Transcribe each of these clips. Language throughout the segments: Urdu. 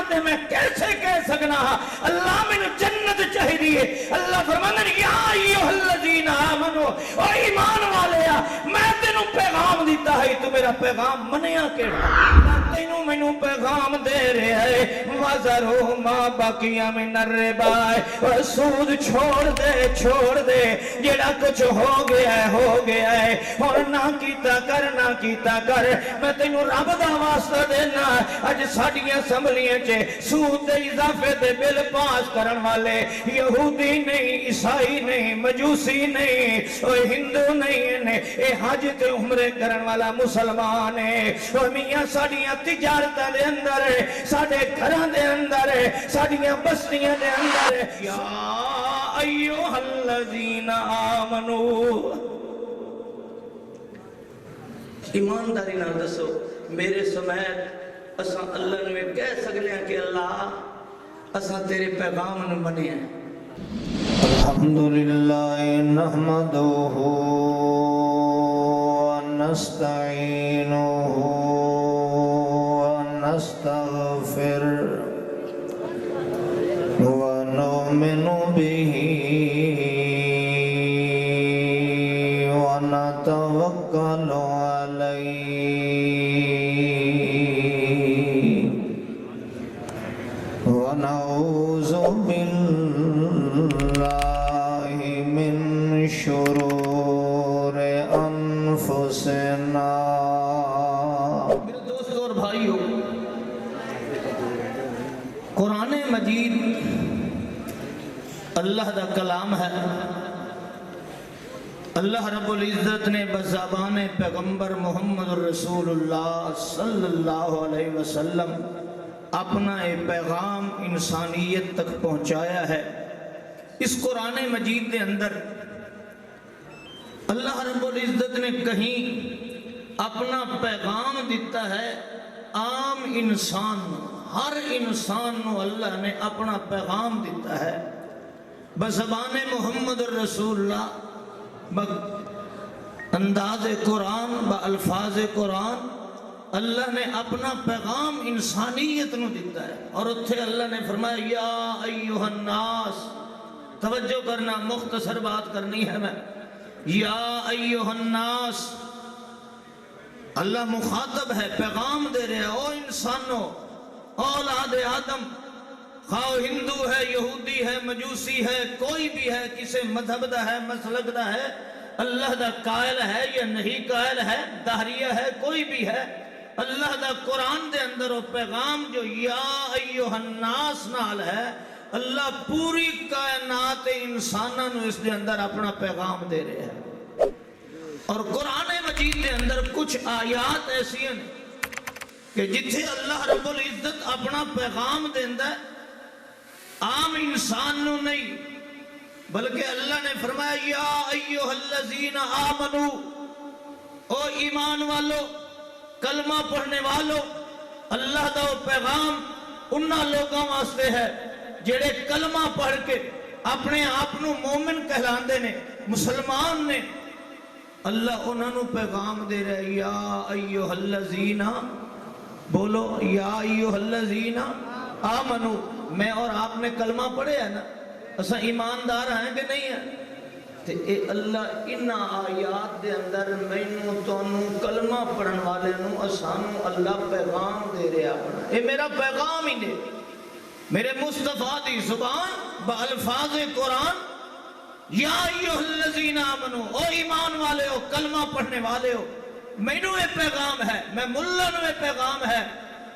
تے میں کیسے کہہ سکنا اللہ میں جنت چاہیے اللہ فرماندے یا ایھا الذین آمنو او ایمان والے میں تینوں پیغام دیتا ہے تو میرا پیغام منیا کیڑا تینوں مینوں پیغام دے رہا ہے وذروا ما بقی من الربا سود چھوڑ دے جڑا کچھ ہو گیا ہے اور نہ کیتا کر میں تینوں رب دا واسطہ دینا اج ساڈیاں اسمبلیاں چ سود دے اضافے دے بل پاس کرن والے یہودی نہیں عیسائی نہیں مجوسی نہیں او ہندو نہیں نے اے حج تے عمرے کرن والا مسلمان ہے او میاں ساڈیاں تجارتاں دے اندر ساڈے گھراں دے اندر ساڈیاں بستیاں دے اندر یا ایھا الذین آمنو ایمانداری نہ دسو میرے سمیت اساں اللہ نے کہہ سکنے ہیں کہ اللہ اساں تیرے پیغام نے منے ہیں الحمدللہ نحمدہ ونستعینہ ونستغفر ونؤمن به ونتوکل ونعوذ باللہ من شرور انفسنا میرے دوست اور بھائیو قرآن مجید اللہ دا کلام ہے اللہ رب العزت نے بزبان پیغمبر محمد رسول اللہ صلی اللہ علیہ وسلم اپنا پیغام انسانیت تک پہنچایا ہے اس قرآن مجید کے اندر اللہ رب العزت نے کہیں اپنا پیغام دیتا ہے عام انسان ہر انسان نو اللہ نے اپنا پیغام دیتا ہے بزبان محمد رسول اللہ انداز قرآن بالفاظ قرآن اللہ نے اپنا پیغام انسانیت نو دیتا ہے اور اتھے اللہ نے فرمایا یا ایھا الناس توجہ کرنا مختصر بات کرنی ہے میں یا ایھا الناس اللہ مخاطب ہے پیغام دے رہے او انسانوں اولاد آدم خواہ ہندو ہے یہودی ہے مجوسی ہے کوئی بھی ہے کسی مذہب دا ہے مسلک دا ہے اللہ دا قائل ہے یا نہیں قائل ہے دہریہ ہے کوئی بھی ہے اللہ دا قرآن دے اندر وہ پیغام جو یا ایھا الناس نال ہے اللہ پوری کائنات انسانوں اس دے اندر اپنا پیغام دے رہے ہیں اور قرآن مجید دے اندر کچھ آیات ایسی ہیں کہ جتھے اللہ رب العزت اپنا پیغام دیندہ ہے عام انسان نو نہیں بلکہ اللہ نے فرمایا یا ایھا الذین آمنو او ایمان والو کلمہ پڑھنے والو اللہ دا پیغام انہاں لوگوں واسطے ہے جڑے کلمہ پڑھ کے اپنے آپنو مومن کہلاندے نے مسلمان نے اللہ انہاں نو پیغام دے رہے یا ایھا الذین بولو یا ایھا الذین آمنو میں اور آپ نے کلمہ پڑھے ہے نا اسا ایماندار ہیں کہ نہیں ہیں تے اے اللہ انہا آیات دے اندر مینوں تونوں کلمہ پڑھن والے نو اسانوں اللہ پیغام دے رہے اپنا اے میرا پیغام ہی نے میرے مصطفیٰ دی زبان بالفاظ قرآن یا ایھا الذین آمنو او ایمان والے ہو کلمہ پڑھنے والے ہو مینوں اے پیغام ہے میں ملا نو اے پیغام ہے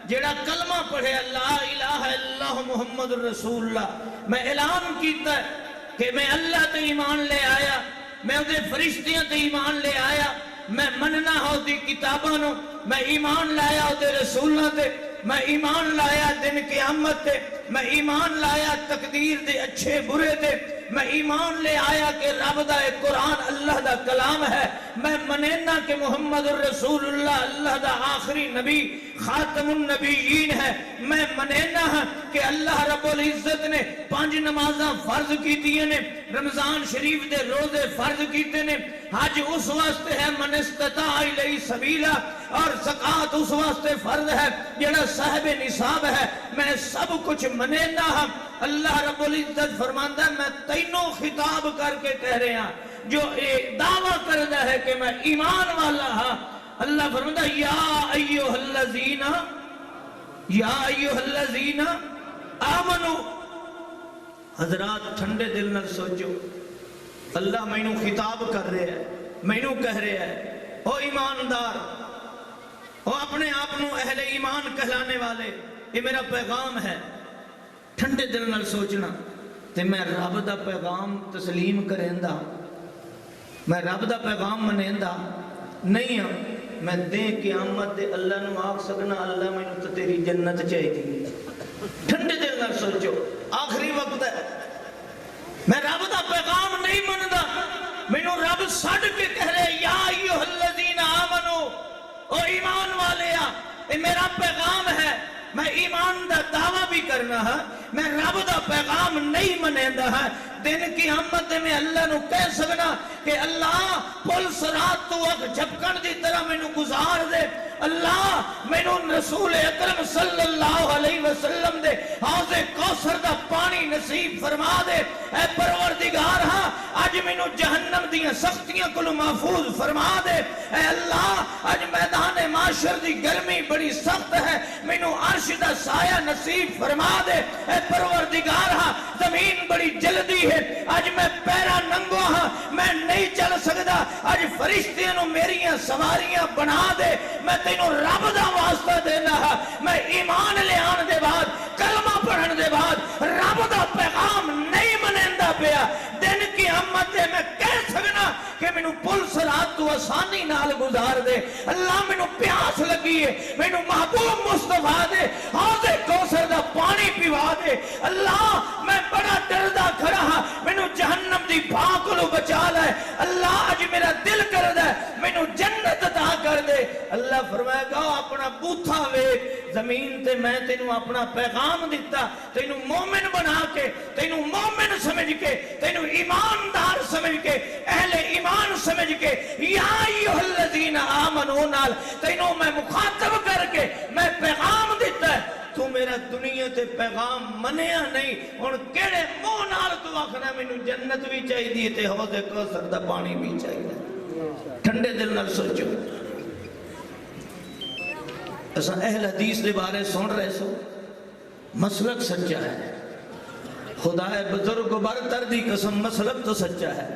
جیڑا کلمہ پڑھے لا الہ الا اللہ محمد رسول اللہ میں اعلان کیتا ہے کہ میں اللہ تے ایمان لے آیا میں دے فرشتیاں تے ایمان لے آیا میں مننا ہو دی کتاباں نو میں ایمان لایا دے رسولاں تے میں ایمان لایا دن قیامت تے میں ایمان لایا تقدیر دے اچھے برے تے میں ایمان لے آیا کہ رب دا قرآن اللہ دا کلام ہے میں منینا کہ محمد رسول اللہ اللہ دا آخری نبی خاتم النبیین ہے میں منینا کہ اللہ رب العزت نے 5 نمازاں فرض کی دیئے نے رمضان شریف دے روزے فرض کیتے نے حج اس واسطے ہے من استطاع الیہ سبیلا اور زکات اس واسطے فرض ہے جڑا صاحب نصاب ہے. میں سب کچھ منیندا ہاں. اللہ رب العزت فرماندا ہے میں تینوں خطاب کر کے کہہ رہے ہیں جو دعویٰ کردا ہے کہ میں ایمان والا ہاں. اللہ فرماندا ہے یا ایھا الذین آمنو. حضرات ٹھنڈے دل نہ سوچو. اللہ مینوں خطاب کر رہا ہے, مینوں کہہ رہا ہے او ایماندار, او اپنے آپ نو اہل ایمان کہلانے والے, یہ میرا پیغام ہے. ٹھنڈے دل نہ سوچنا تے میں رب دا پیغام تسلیم کریندا, میں رب دا پیغام منیندا نہیں ہاں. میں دے قیامت دے اللہ نو آکھ سکنا اللہ مینوں تے تیری جنت چاہیے. ٹھنڈے دل نہ سوچو, آخری وقت ہے. میں رب دا پیغام نہیں مندا, مینوں رب سڈ کے کہہ رہے یا ایھا الذین آمنو, او ایمان والے آ, یہ میرا پیغام ہے. میں ایمان دا دعویٰ بھی کرنا ہے, میں رب دا پیغام نہیں منیندا ہے. دن قیامت میں اللہ نو کہہ سکنا کہ اللہ پل صراط تو اگ جھپکن دی طرح مینوں گزار دے. اللہ مینوں رسول اکرم صلی اللہ علیہ وسلم دے حوض کوثر دا پانی نصیب فرما دے. اے پروردگار ہاں اج مینوں جہنم دیاں سختیاں کولوں محفوظ فرما دے. اے اللہ اج میدان معاشر دی گرمی بڑی سخت ہے, مینوں عرش دا سایہ نصیب فرما دے. اے پروردگار ہاں زمین بڑی جلدی ہے, اج میں پیرا ننگو ہاں, میں نہیں چل سکدا, اج فرشتیاں نو میریاں سواریاں بنا دے. میں تینوں رب دا واسطہ دینا ہے, میں ایمان لے آن دے بعد کلمہ پڑھن دے بعد رب دا پیغام نہیں منیندا پیا. دن قیامت میں کہہ سکنا کہ مینوں پل صراط تو آسانی نال گزار دے. اللہ مینوں پیاس لگی ہے, مینوں محبوب مصطفیٰ دے حوض کوثر دا پانی پیوا دے. اللہ میں بڑا ڈردا کھڑا ہاں, مینوں جہنم دی بھاں کولوں بچا لے. اللہ اج میرا دل کردا ہے مینوں جنت عطا کر دے. اللہ فرمائے گا اپنا بوتھا ویکھ, زمین تے میں تینوں اپنا پیغام دیتا, تینوں مومن بنا کے, تینوں مومن سمجھ کے, تینوں ایماندار سمجھ کے, اہل ایمان سمجھ کے, یا ایھا الذین آمنو نال تینوں میں مخاطب کر کے میں پیغام دیتا ہے. تو میرا دنیا تے پیغام منیا نہیں, ہن کیڑے منہ نال تو آکھنا مینوں جنت بھی چاہیے تے حوض کوثر دا پانی بھی چاہیے. ٹھنڈے دل نال سوچو. ایسا اہل حدیث دے بارے سن رہے سو, مسلک سچا ہے, خدا بزرگ برتر دی قسم مسلک تو سچا ہے.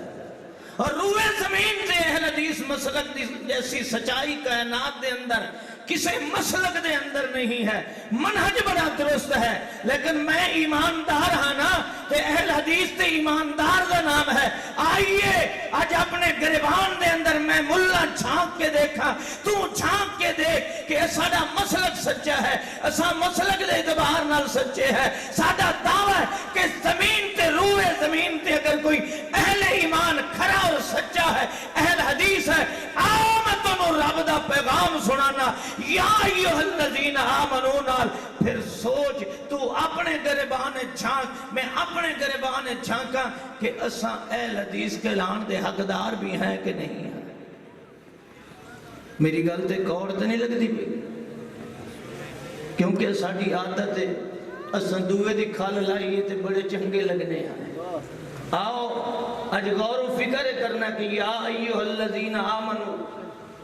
اور روئے زمین تے اہل حدیث مسلک دی جیسی سچائی کائنات دے اندر کسی مسلک دے اندر نہیں ہے. منہج بڑا درست ہے, لیکن میں ایماندار ہاں نا, تے اہل حدیث تے ایماندار دا نام ہے. آئیے آج اپنے گریبان دے اندر میں ملا چھانک کے دیکھا, تو چھانک کے دیکھ کہ ساڈا مسلک سچا ہے, اسا مسلک دے اعتبار نال سچے ہے. ساڈا دعویٰ ہے کہ زمین تے روئے زمین تے اگر کوئی اہل ایمان کھڑا اور سچا ہے, اہل حدیث ہے, آؤ میں تمہیں رب دا پیغام سنانا یا ایھا الذین آمنو نال. پھر سوچ تو اپنے گریبان چھانک, میں اپنے گریبان چھانکا کہ اساں اہل حدیث کے لان دے حقدار بھی ہیں کہ نہیں ہیں. میری گل تے کور تے نہیں لگدی پئی, کیونکہ ساڈی عادت ہے اساں دوے دی کھل لائیے تے بڑے چنگے لگنے ہیں. آؤ اج غور و فکر کرنا کہ یا ایھا الذین آمنو,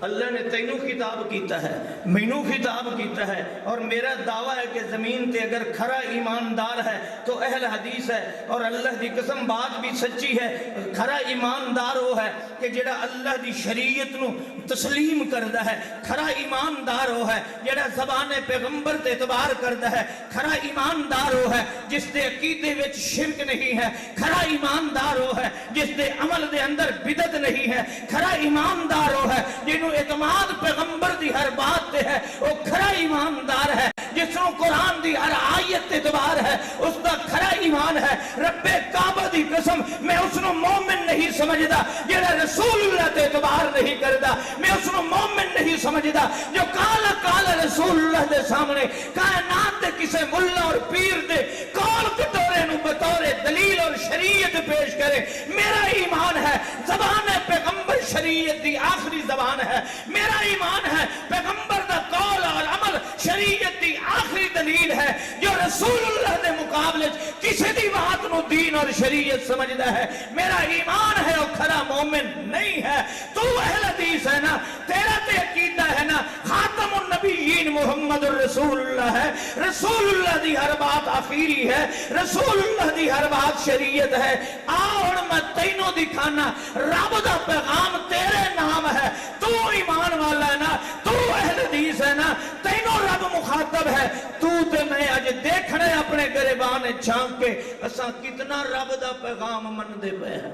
اللہ نے تینوں خطاب کیتا ہے, مینوں خطاب کیتا ہے, اور میرا دعویٰ ہے کہ زمین تے اگر کھرا ایماندار ہے تو اہل حدیث ہے. اور اللہ دی قسم بات بھی سچی ہے, کھرا ایماندار وہ ہے کہ جڑا اللہ دی شریعت نو تسلیم کردا ہے. کھرا ایماندار وہ ہے جڑا زبان پیغمبر تے اعتبار کردا ہے. کھرا ایماندار وہ ہے جس دے عقیدے وچ شرک نہیں ہے. کھرا ایماندار وہ ہے جس دے عمل دے اندر بدعت نہیں ہے. کھرا ایماندار وہ ہے جنوں اعتماد پیغمبر دی ہر بات تے ہے. وہ کھرا ایماندار ہے جس نو قرآن دی ہر آیت تے اعتبار ہے, اس دا کھرا ایمان ہے. رب کعبہ دی قسم میں اس نو مومن نہیں سمجھدا جڑا رسول اللہ تے اعتبار نہیں کردا. میں اس نو مومن نہیں سمجھدا جو کالا کالا رسول اللہ دے سامنے کائنات دے کسے ملا اور پیر دے کول کٹورے نو بطور دلیل اور شریعت پیش کرے. میرا ایمان ہے زبان پیغمبر شریعت دی آخری زبان ہے، میرا ایمان ہے پیغمبر دا قول اور عمل شریعت دی آخری دلیل ہے۔ جو رسول اللہ دے مقابلے کسی دی بات نو دین اور شریعت سمجھدا ہے، میرا ایمان ہے وہ کھرا مومن نہیں ہے۔ تو اہل حدیث ہے نا، تیرا تے عقیدہ ہے نا خاتم النبیین محمد الرسول اللہ ہے، رسول اللہ دی ہر بات آخری ہے، رسول اللہ دی ہر بات شریعت ہے۔ آؤ میں تینوں دکھانا رب دا پیغام تیرے نام ہے، تو ایمان والا ہے نا، تو اہل حدیث ہے نا، تینوں رب مخاطب ہے۔ تو تے میں آج دیکھنے اپنے گریبان چھانک کے اساں کتنا رب دا پیغام من دے پہ ہے۔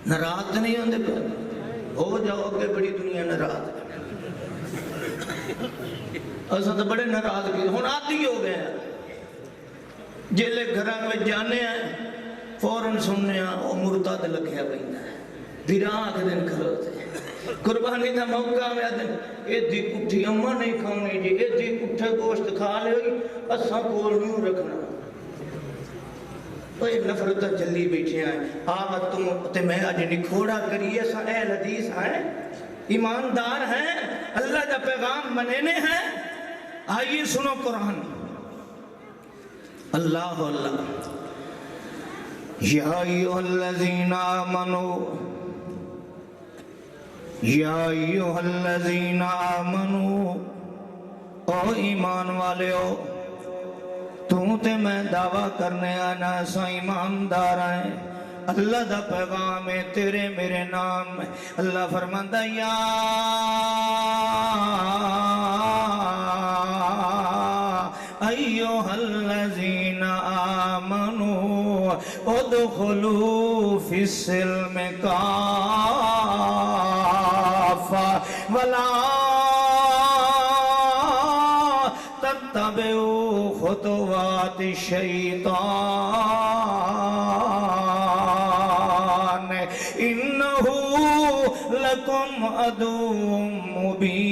ناراض نہیں ہوندے پہ، ہو جاؤ اگے بڑی دنیا ناراض ہے۔ اساں تو بڑے ناراض کی ہن عادی ہو گئے ہیں، جیلے گھراں میں جانے ہیں فوراً سننے ہیں وہ مرتد لکھیا پیندا ہے، دیراں آکھ دن کھلوتے قربانی دا موقع میں دن ایدھی کٹھی اماں نہیں کھاؤنی جی، ایدھی کٹھے گوشت کھا لے ہوئی اساں کول نہیں رکھنا۔ اوہ نفرت جلی بیٹھے ہیں، آمد تم تے میں آج نکھوڑا کریے سا اہل حدیث ہیں، ایماندار ہیں، اللہ دا پیغام منینے ہیں۔ آئیے سنو قرآن، اللہ اللہ یا ایوہ الذین آمنوا، یا ایوہ الذین آمنوا، او ایمان والے ہو، تو تے میں دعویٰ کرنے آنا سا ایماندار ہیں، اللہ دا پیغام ہے تیرے میرے نام ہے۔ اللہ فرماندہ یا ایوہ الذین آمنوا ادخلوا فی السلم کافہ ولا تتبعوا خطوات الشیطان انہو لکم عدو مبین۔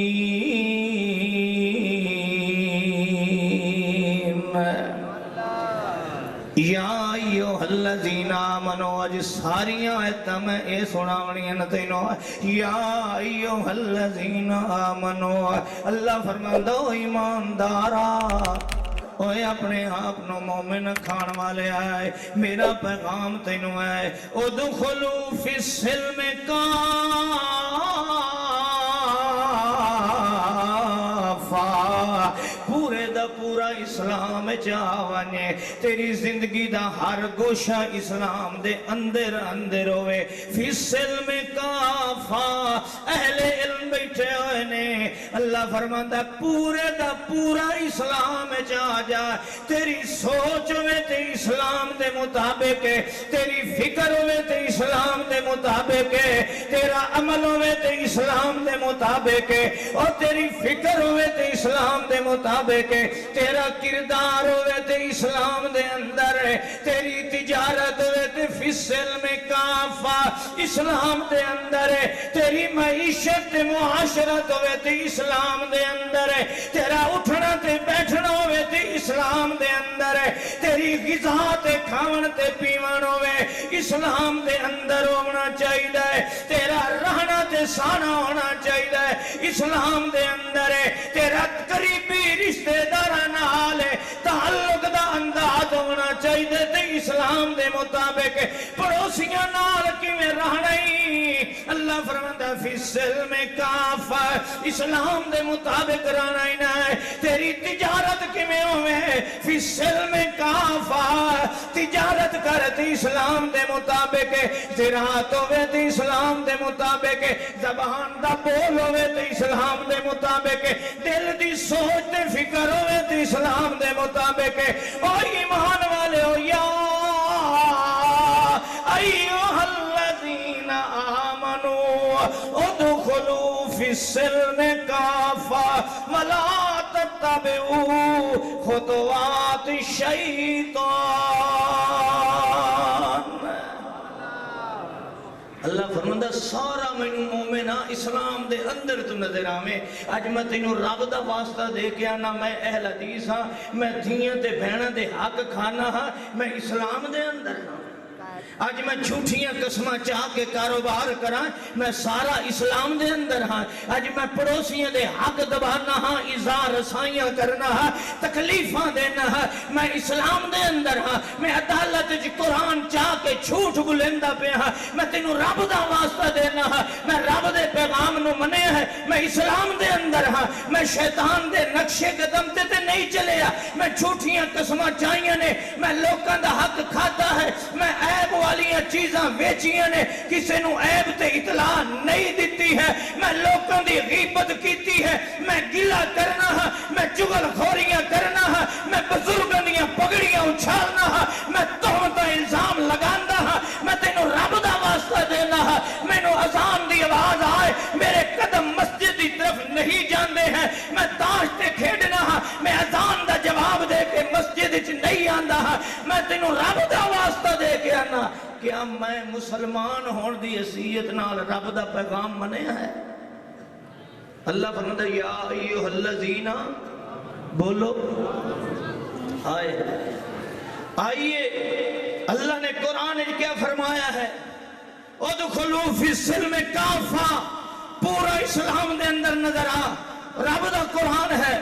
یا ایوہ الذین آمنوا، آج ساریاں آیتاں میں اے سناونی ہیں تینوں، یا ایوہ الذین آمنوا، اللہ فرماندہ ایماندارا، اوے اپنے آپ نو مومن کھان والے آئے، میرا پیغام تینوں ہے، ادخلوا فی السلم کافہ، پورے دا پورا اسلام چاہوانے، تیری زندگی دا ہر گوشہ اسلام دے اندر اندر ہوئے۔ فی السلم کافہ، اہل علم بیٹھے ہوئے نے، اللہ فرماندہ پورے دا پورا اسلام چاہ جائے، تیری سوچ ہوئے تے اسلام دے مطابق ہے، تیری فکر ہوئے تے اسلام دے مطابق ہے، تیرا عمل ہوئے تے اسلام دے مطابق ہے، اور تیری فکر ہوئے تے اسلام دے مطابق ہے، تیرا کردار ہوئے تے اسلام دے اندر ہے، تیری تجارت ہوئے تے فی السلم کافہ اسلام دے اندر ہے، تیری معیشت تے معاشرت ہوئے تے اسلام دے اندر ہے، تیرا اٹھنا تے بیٹھنا ہوئے تے اسلام دے اندر ہے، تیری غذا تے کھاون تے پیون ہوئے اسلام دے اندر ہونا چاہیے، تیرا رہنا تے سانا ہونا چاہیے اسلام دے اندر ہے، تیرا قریبی رشتہ داراں نال تعلق دا انداز ہونا چاہیے تے اسلام دے مطابق، پڑوسیاں نال کیویں رہنا ہی اللہ فرماتا فی السلم کافہ، اسلام دے مطابق رہنا ہی نہ ہے، تیری تجارت کیویں ہوئے فی السلم کافہ، تجارت کرتے اسلام دے مطابق، زراعت ہوئے تے اسلام دے مطابق، زبان دا بول ہوئے تے اسلام دے مطابق، دل دی سوچ تے فکر ہوئے تے اسلام دے مطابق، اور ایمان والے ہو یا ایوہ الذین آمنوا ادخلوا فی السلم کافہ ولا تتبعوا خطوات الشیطان۔ اللہ فرماندہ سارا مینوں مومنہ اسلام دے اندر تو نظر آویں، اج میں تینوں رب دا واسطہ دے کے آنا، میں اہل حدیث ہاں، میں دھیاں تے بہناں دے حق کھانا ہاں، میں اسلام دے اندر ہاں، اج میں جھوٹیاں قسمہ چاہ کے کاروبار کراں میں سارا اسلام دے اندر ہاں اج میں پڑوسیاں دے حق دبانا ہاں اظہار رسائیاں کرنا ہاں تکلیفاں دینا ہاں میں اسلام دے اندر ہاں میں عدالت جی قرآن چاہ کے جھوٹ بلندہ پہ ہاں میں تینوں رب دا واسطہ دینا ہاں میں رب دے پیغام نو منے ہے میں اسلام دے اندر ہاں میں شیطان دے نقشے قدم تے نہیں چلے میں جھوٹیاں قسمہ چاہیاں نے میں لوکاں دا حق کھاتا ہے میں عیب والیاں چیزاں ویچیاں نے کسے نو عیب تے اطلاع نہیں دیتی ہے میں لوکاں دی غیبت کیتی ہے میں گلہ کرنا ہے میں چغل خوریاں کرنا ہے میں بزرگاں دیاں پگڑیاں اچھالنا ہے میں تہمت الزام لگاندا ہے میں تینوں رب دا واسطہ دینا ہے مینوں اذان دی آواز آئے میرے قدم مسجد دی طرف نہیں جاندے ہیں میں تاش تے کھیڈنا ہے میں اذان دا جواب دے کے مسجد وچ نہیں آندا ہے میں تینوں رب دا واسطہ دے کے آنا کیا میں مسلمان ہون دی حیثیت نال رب دا پیغام منیا ہے اللہ فرماتا ہے یا ایھا الذین بولو آئیے اللہ نے قرآن کیا فرمایا ہے ادخلوا فی السلم کافہ پورا اسلام دے اندر نظر آ رب دا قرآن ہے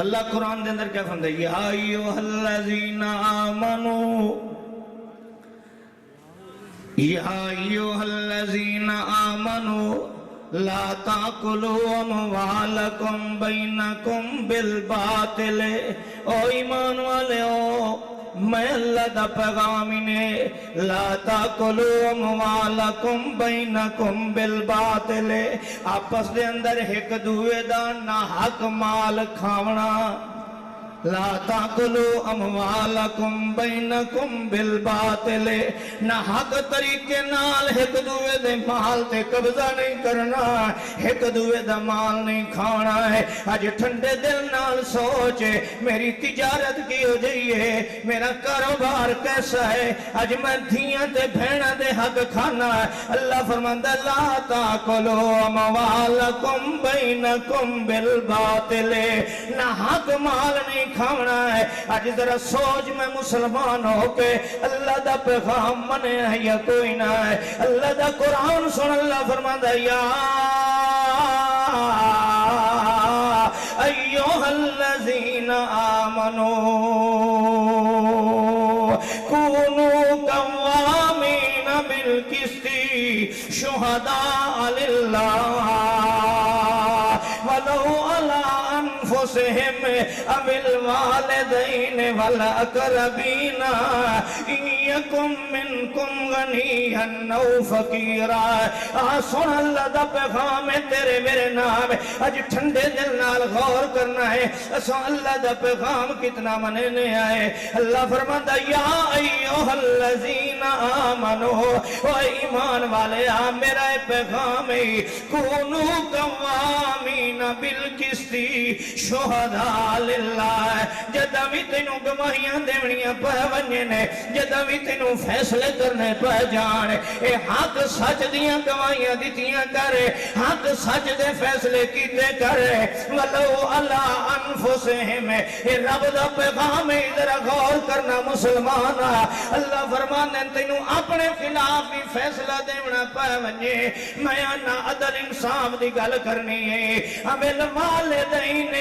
اللہ قرآن دے اندر کیا فرماتا ہے یا ایھا الذین آمنوا یا ایھا الذین آمنوا لا تاکلوا اموالکم بینکم بالباطل او ایمان والے ہو میں اللہ دا پیغامی نے لا تاکلوا اموالکم بینکم بالباطل آپس دے اندر ایک دوے دا نہ حق مال کھاونا لا تاکلوا اموالکم بینکم بالباطل نہ حق طریقے نال ایک دوے دے مال تے قبضہ نہیں کرنا ایک دوے دا مال نہیں کھانا ہے آج ٹھنڈے دل نال سوچے میری تجارت کی ہو جائیے میرا کاروبار کیسا ہے آج میں دھیاں تے بھیڑا دے حق کھانا ہے اللہ فرماندہ لا تاکلوا اموالکم بینکم بالباطل نہ حق مال نہیں کھانا ہے آج ذرا سوچ میں مسلمان ہو کے اللہ دا پیغام منے ہے یا کوئی نہ ہے اللہ دا قرآن سن اللہ فرماتا ہے یا ایھا الذین آمنوا کونوا قوامین بالقسط شہداء للہ ولو علی انفسہم او الوالدین والاقربین ان یکم منکم غنیا او فقیرا سن اللہ دا پیغام ہے تیرے میرے نام اج ٹھنڈے دل نال غور کرنا ہے سن اللہ دا پیغام کتنا مننے آئے اللہ فرماتا یا ایھا الذین آمنوا او ایمان والے میرا پیغام ہے کونوا قوامین بالقسط شہداء للہ جدہ بھی تینوں گواہیاں دیونیاں پہ ونجے نے جدہ بھی تینوں فیصلے کرنے پہ جانے اے حق سچ دیاں گواہیاں دیتیاں کرے حق سچ دے فیصلے کیتے کرے ولو علی انفسہم اے رب دا پیغام ادھر غور کرنا مسلمان اللہ فرمانے تینوں اپنے خلاف بھی فیصلہ دیونا پہ ونجے میں آنا عدل انصاف دی گل کرنی ہے ہمیں والدین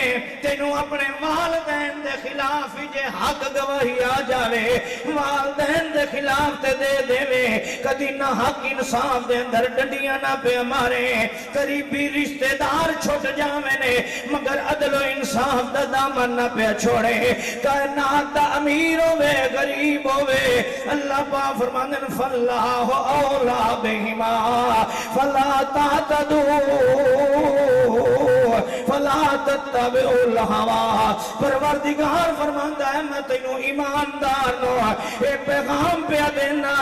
تینوں اپنے والدین دے خلاف جے حق گواہی آ جاوے والدین دے خلاف تے دے دے میں کدی نہ حق انصاف دے اندر ڈنڈیاں نہ پہ مارے قریبی رشتہ دار چھوٹ جاوے نے مگر عدل و انصاف دا دامن نہ پہ چھوڑے کائنات دا امیر ہوئے غریب ہوئے اللہ پاک فرماندن فاللہ اولا بہما فلا تعتدوا فلا تتبعوا الہوا پروردگار فرماندا ہے میں تینوں ایماندار نو اے پیغام پہ دینا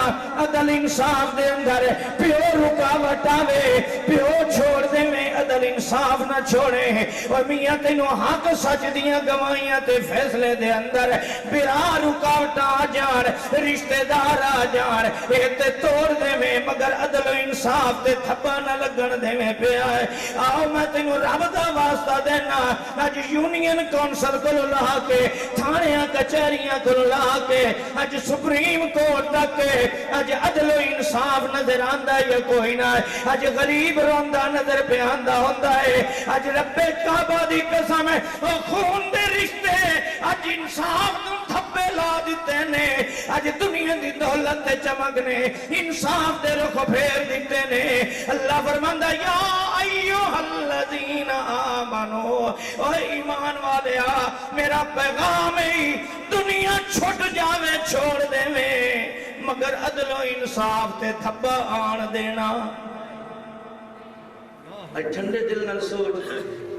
عدل انصاف دے اندر پیو رکاوٹ آوے پیو چھوڑ دے میں عدل انصاف نہ چھوڑے اور میاں تینوں حق سچ دیاں گواہیاں تے فیصلے دے اندر برا رکاوٹ آ جان رشتہ دار آ جان اے تے توڑ دے میں مگر عدل و انصاف تے تھپا نہ لگن دے میں پہ آئے آؤ میں تینوں رب دا دا واسطہ دینا اج یونین کونسل کو لا کے تھانیاں کچہریاں کو لا کے اج سپریم کورٹ تک کے اج عدل و انصاف نظر آندا یا کوئی نہ اج غریب روندا نظر پہ آندا ہوندا ہے اج رب کعبہ دی قسم ہے او خون دے رشتے اج انصاف نوں تھپے لا دیتے نے اج دنیا دی دولت تے چمکنے انصاف دے رخ پھیر دیتے نے اللہ فرماندا یا ایھا الذین آمنو او ایمان والے میرا پیغام ہی دنیا چھٹ جاوے چھوڑ دے مگر عدل و انصاف تے تھپا آن دینا ٹھنڈے دل نال سوچ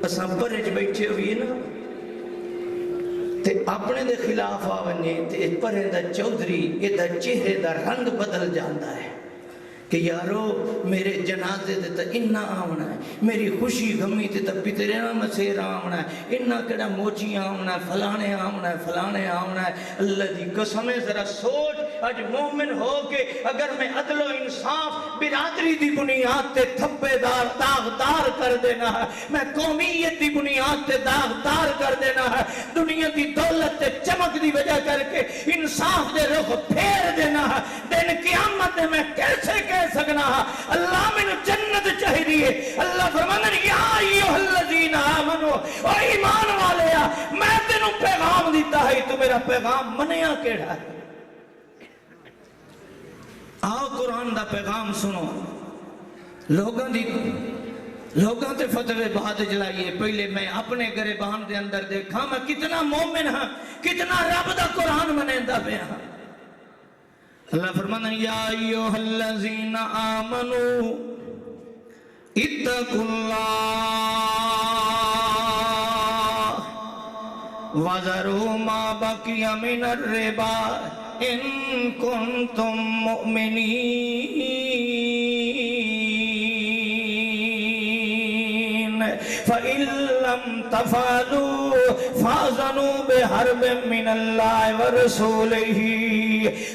اساں پرے چ بیٹھے ہوئے نا تے اپنے دے خلاف آونے تے پرے دا چودھری یہ دا چہرے دا رنگ بدل جاندا ہے کہ یارو میرے جنازے تے تا انہا آمنا ہے میری خوشی غمی تے تا پترینا مسیر آمنا ہے انہا کڑا موچی آمنا ہے فلانے آمنا ہے فلانے آمنا ہے اللہ دی قسمیں ذرا سوچ اج مومن ہو کے اگر میں عدل و انصاف برادری دی بنیاد تے تھپے دار داغدار کر دینا ہے میں قومیت دی بنیاد تے داغدار کر دینا ہے دنیا دی دولت تے چمک دی وجہ کر کے انصاف دے رخ پھیر دینا ہے دن قیامت میں کیسے کہہ سکنا اللہ میں جنت چاہیے اللہ فرمانا یا ایھا الذین آمنو او ایمان والے میں تینوں پیغام دیتا ہے تو میرا پیغام منیا کیڑا ہے آؤ قرآن دا پیغام سنو لوگاں تے فتوے بہت جلائیے پہلے میں اپنے گریبان دے اندر دیکھا میں کتنا مومن ہاں کتنا رب دا قرآن منیندا پیا ہاں اللہ فرمانا یا ایھا الذین آمنو اتقوا اللہ وذروا ما بقی من الربا ان کنتم مؤمنین فَإِن لَمْ تَفْعَلُوا فَأْذَنُوا بِحَرْبٍ مِّنَ اللَّهِ وَرَسُولِهِ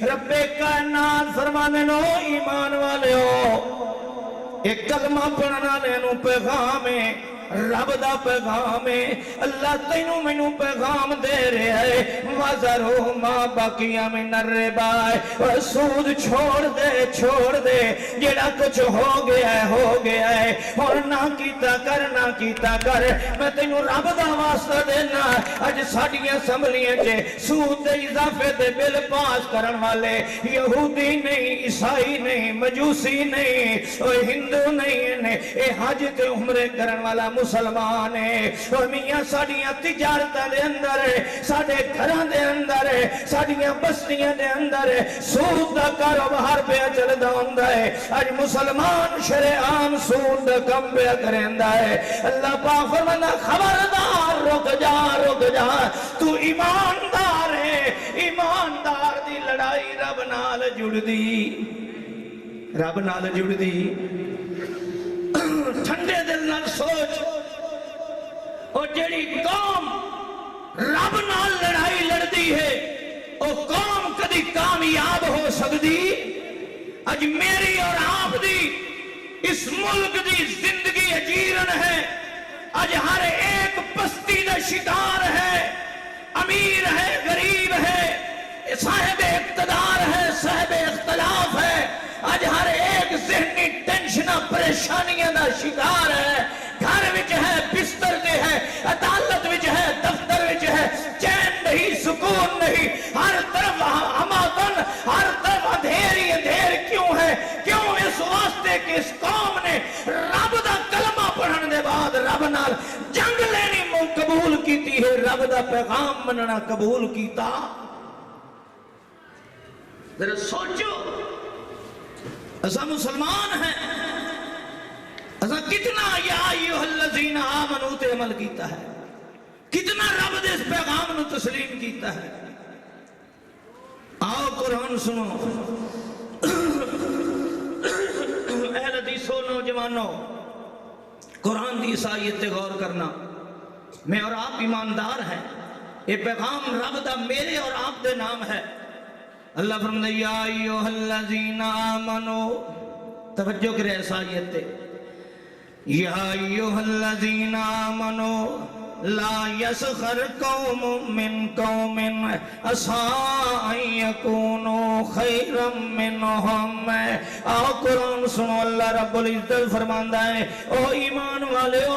رب کائنات فرمانے نو ایمان والے ہو ایک کلمہ پڑھنا لینو پیغام ہے رب دا پیغام ہے اللہ تینوں مینوں پیغام دے رہے ہے وَذَرُوا مَا بَقِيَ مِنَ الرِّبَا سود چھوڑ دے جڑا کچھ ہو گیا ہے اور نہ کیتا کر میں تینوں رب دا واسطہ دینا اج ساڈیاں اسمبلیاں چ سود دے اضافے دے بل پاس کرن والے یہودی نہیں عیسائی نہیں مجوسی نہیں اور ہندو نہیں نے اے حج تے عمرے کرن والا مسلمان ہے اور میاں ساڑیاں تجارتاں دے اندر ساڑے گھراں دے اندر ساڑیاں بستیاں دے اندر سود دا کاروبار پہ چلدا ہوندا ہے اج مسلمان شرعام سود دا کم پہ کریندا ہے اللہ پاک فرمانا خبردار رک جا تو ایماندار ہے ایماندار دی لڑائی رب نال جڑ دی ٹھنڈے دل نال سوچ اور جڑی قوم رب نال لڑائی لڑدی ہے او قوم کدی کامیاب ہو سکتی اج میری اور آپ دی اس ملک دی زندگی اجیرن ہے اج ہر ایک پستی دا شکار ہے امیر ہے غریب ہے صاحب اقتدار ہے صاحب اختلاف ہے آج ہر ایک ذہنی ٹینشنہ پریشانیاں دا شکار ہے گھر وچ ہے بستر دے ہے عدالت وچ ہے دفتر وچ ہے چین نہیں سکون نہیں ہر طرف اماتن ہر طرف اندھیر کیوں ہے کیوں اس واسطے کہ اس قوم نے رب دا کلمہ پڑھن دے بعد رب نال جنگ لینی قبول کیتی ہے رب دا پیغام مننا قبول کیتا ذرا سوچو ایسا مسلمان ہے ایسا کتنا یا ایھا الذین آمنوا تے عمل کیتا ہے کتنا رب دے اس پیغام نو تسلیم کیتا ہے آؤ قرآن سنو اہل حدیثو نوجوانوں قرآن دی اس آیت تے غور کرنا میں اور آپ ایماندار ہیں یہ پیغام رب دا میرے اور آپ دے نام ہے اللہ فرماتا یا ایھا الذین آمنوا توجہ کرے اس آیت تے یا ایھا الذین آمنوا لا یسخر قوم من قوم عسى ان یکونوا خیرا منہم. آؤ قرآن سنو. اللہ رب العزت فرماندا ہے او ایمان والےو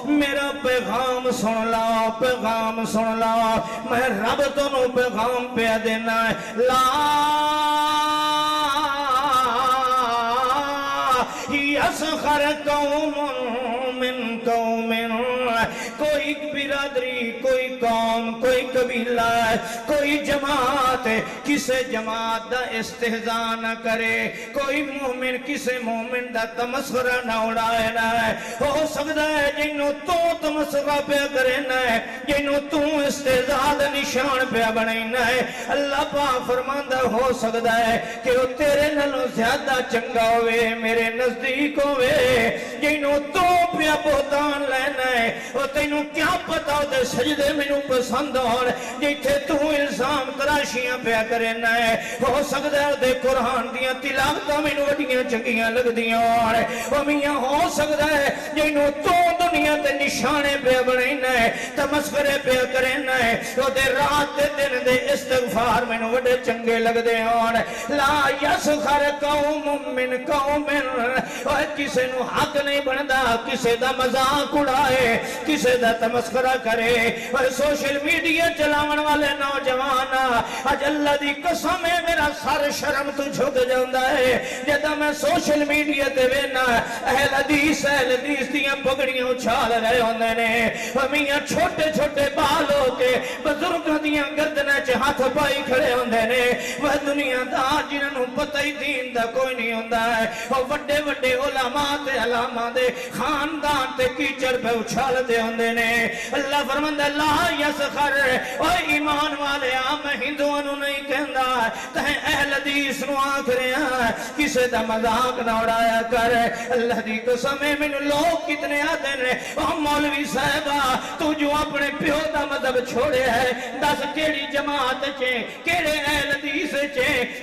میرا پیغام سن لا، پیغام سن لا. میں رب تنوں پیغام پہ دینا ہے. لا یسخر قوم من قوم. کوئی برادری، کوئی قوم، کوئی قبیلہ، کوئی جماعت کسے جماعت دا استہزاء نہ کرے. کوئی مومن کسے مومن دا تمسخرہ نہ اڑائے نہ ہے. ہو سکتا ہے جنہوں تو تمسخرہ پہ کرے نہ ہے، جنہوں تو استہزاء دا نشان پہ بنائی نہ ہے. اللہ پاک فرماندہ ہو سکتا ہے کہ وہ تیرے نالوں زیادہ چنگا ہوئے، میرے نزدیک ہوئے. جنہوں تو پہ بہتان لینا ہے وہ تینوں کیا پتا ہوتے سجدے میں پسند ہون جیتھے تو الزام تراشیاں پیا کرنا ہے. ہو سکتا ہے دے قرآن دیاں تلاوتاں میں وڈیاں چنگیاں لگ دیاں ہون. وہ میاں ہو سکتا ہے جنہوں تو دنیا تے نشانے پہ بنائنا ہے، تمسکرے پہ کرنا ہے. وہ دے رات دے دن دے استغفار میں وڈے چنگے لگ دے ہون. لا یسخر قوم من قوم. کسے نو حق نہیں بندا کسے دا مذاق اڑائے، کسے دا تمسخرہ کرے. اور سوشل میڈیا چلاون والے نوجوان اج اللہ دی قسم ہے میرا سر شرم تو جھک جاندا ہے جدا میں سوشل میڈیا تے وینا اہل حدیث دیاں پگڑیاں اچھال رہے ہوندے نے. میاں چھوٹے چھوٹے بال ہو کے بزرگاں دیاں گردناں چ ہاتھ پائی کھڑے ہوندے نے. وہ دنیا دار جنہاں نوں پتہ ہی دین دا کوئی نہیں ہوندا ہے. وہ وڈے وڈے علماء تے علاماء دے خاندان تے کیچڑ پہ اچھال دے ہوندے نے. اللہ فرماندا لا یسخر. او ایمان والے میں ہندوؤں نوں نہیں کہندا تے اہل حدیث نوں آکھ رہا کسے دا مذاق نہ اڑایا کر. اللہ دی قسم ہے مینوں لوگ کتنے آتے نے او مولوی صاحبہ تو جو اپنے پیو دا مذہب چھوڑے ہے دس کیڑی جماعت چ کیڑے اہل حدیث چ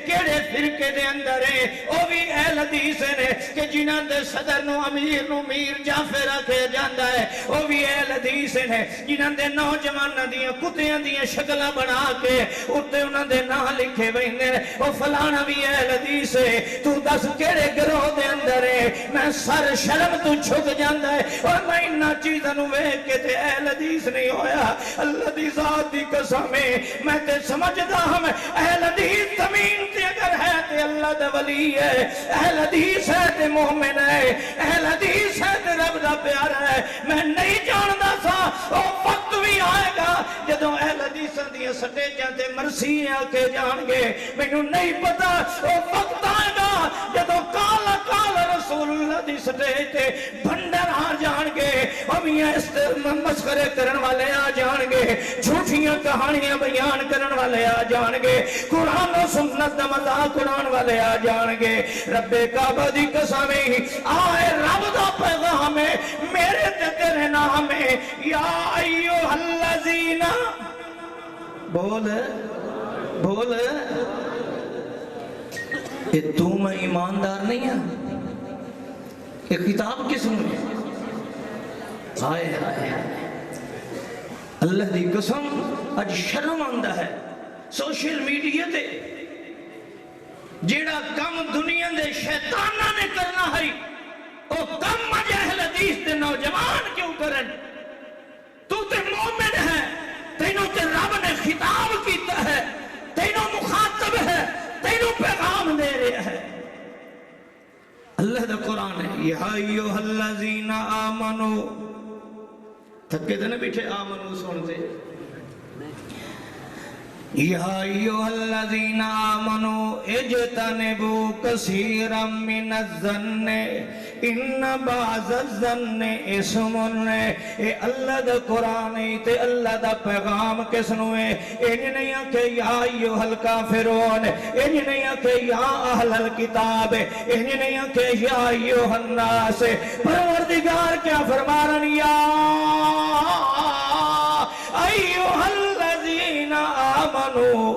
کیڑے فرقے دے اندر ہے. او بھی اہل حدیث نے کہ جنہاں دے صدر نو امیر نو میر جعفر رکھیا جاندا ہے. او بھی اہل حدیث نے جنہاں دے نوجواناں دیاں کتیاں دیاں شکلاں بنا کے اوتے انہاں دے نام لکھے ویندے نے. او فلانا بھی اہل حدیث ہے. تو دس کیڑے گروہ دے اندر ہے. میں سر شرم تو جھک جاندا ہے. اور میں انہاں چیزاں نو ویکھ کے تے اہل حدیث نہیں ہویا. اللہ دی ذات دی قسم ہے میں تے سمجھدا ہوں اہل حدیث زمین تے اگر ہے تے اللہ دا ولی ہے. اہل حدیث ہے تے مومن ہے. اہل حدیث ہے تے رب دا پیارا ہے. میں نہیں جاندا سا او وقت بھی آئے گا جدوں اہل حدیثاں دیاں سٹیجاں تے مرسی آ کے جان گے. مینوں نہیں پتا او وقت آئے گا جدوں کال رسول اللہ دی سٹیج تے بھنڈر آ جان گے. میاں مسخرے کرن والے آ جان گے، جھوٹیاں کہانیاں بیان کرن والے آ جان گے، قرآن و سنت دا مذاق اڑان والے آ جان گے. رب کعبہ دی قسم آئے رب دا پیغام ہے میرے تے تیرے نام ہے. یا ایھا الذین بول بول. یہ تو میں ایماندار نہیں ہے. یہ کتاب کس نے ہائے ہائے اللہ دی قسم اج شرم آندا ہے سوشل میڈیا تے جیڑا کم دنیا دے شیطانہ نے کرنا ہے او کم اج اہل حدیث دے نوجوان کیوں کرن. تو تے مومن ہے، تینوں تے رب نے خطاب کیتا ہے، تینوں مخاطب ہے، تینوں پیغام دے رہے ہے. اللہ دا قرآن ہے یا ایھا الذین آمنو. تھکے تھے نا بیٹھے آمنو سنتے. یا ایھا الذین آمنوا اجتنبوا کثیرا من الظن ان بعض الظن اسم. اے اللہ دا قرآن تے اللہ دا پیغام کس نو ہے. انج نہیں کہ یا ایھا الکافرون، انج نہیں کہ یا اہل الکتاب، انج نہیں کہ یا ایھا الناس. پروردگار کیا فرما رہا یا ایھا الذین آمنو.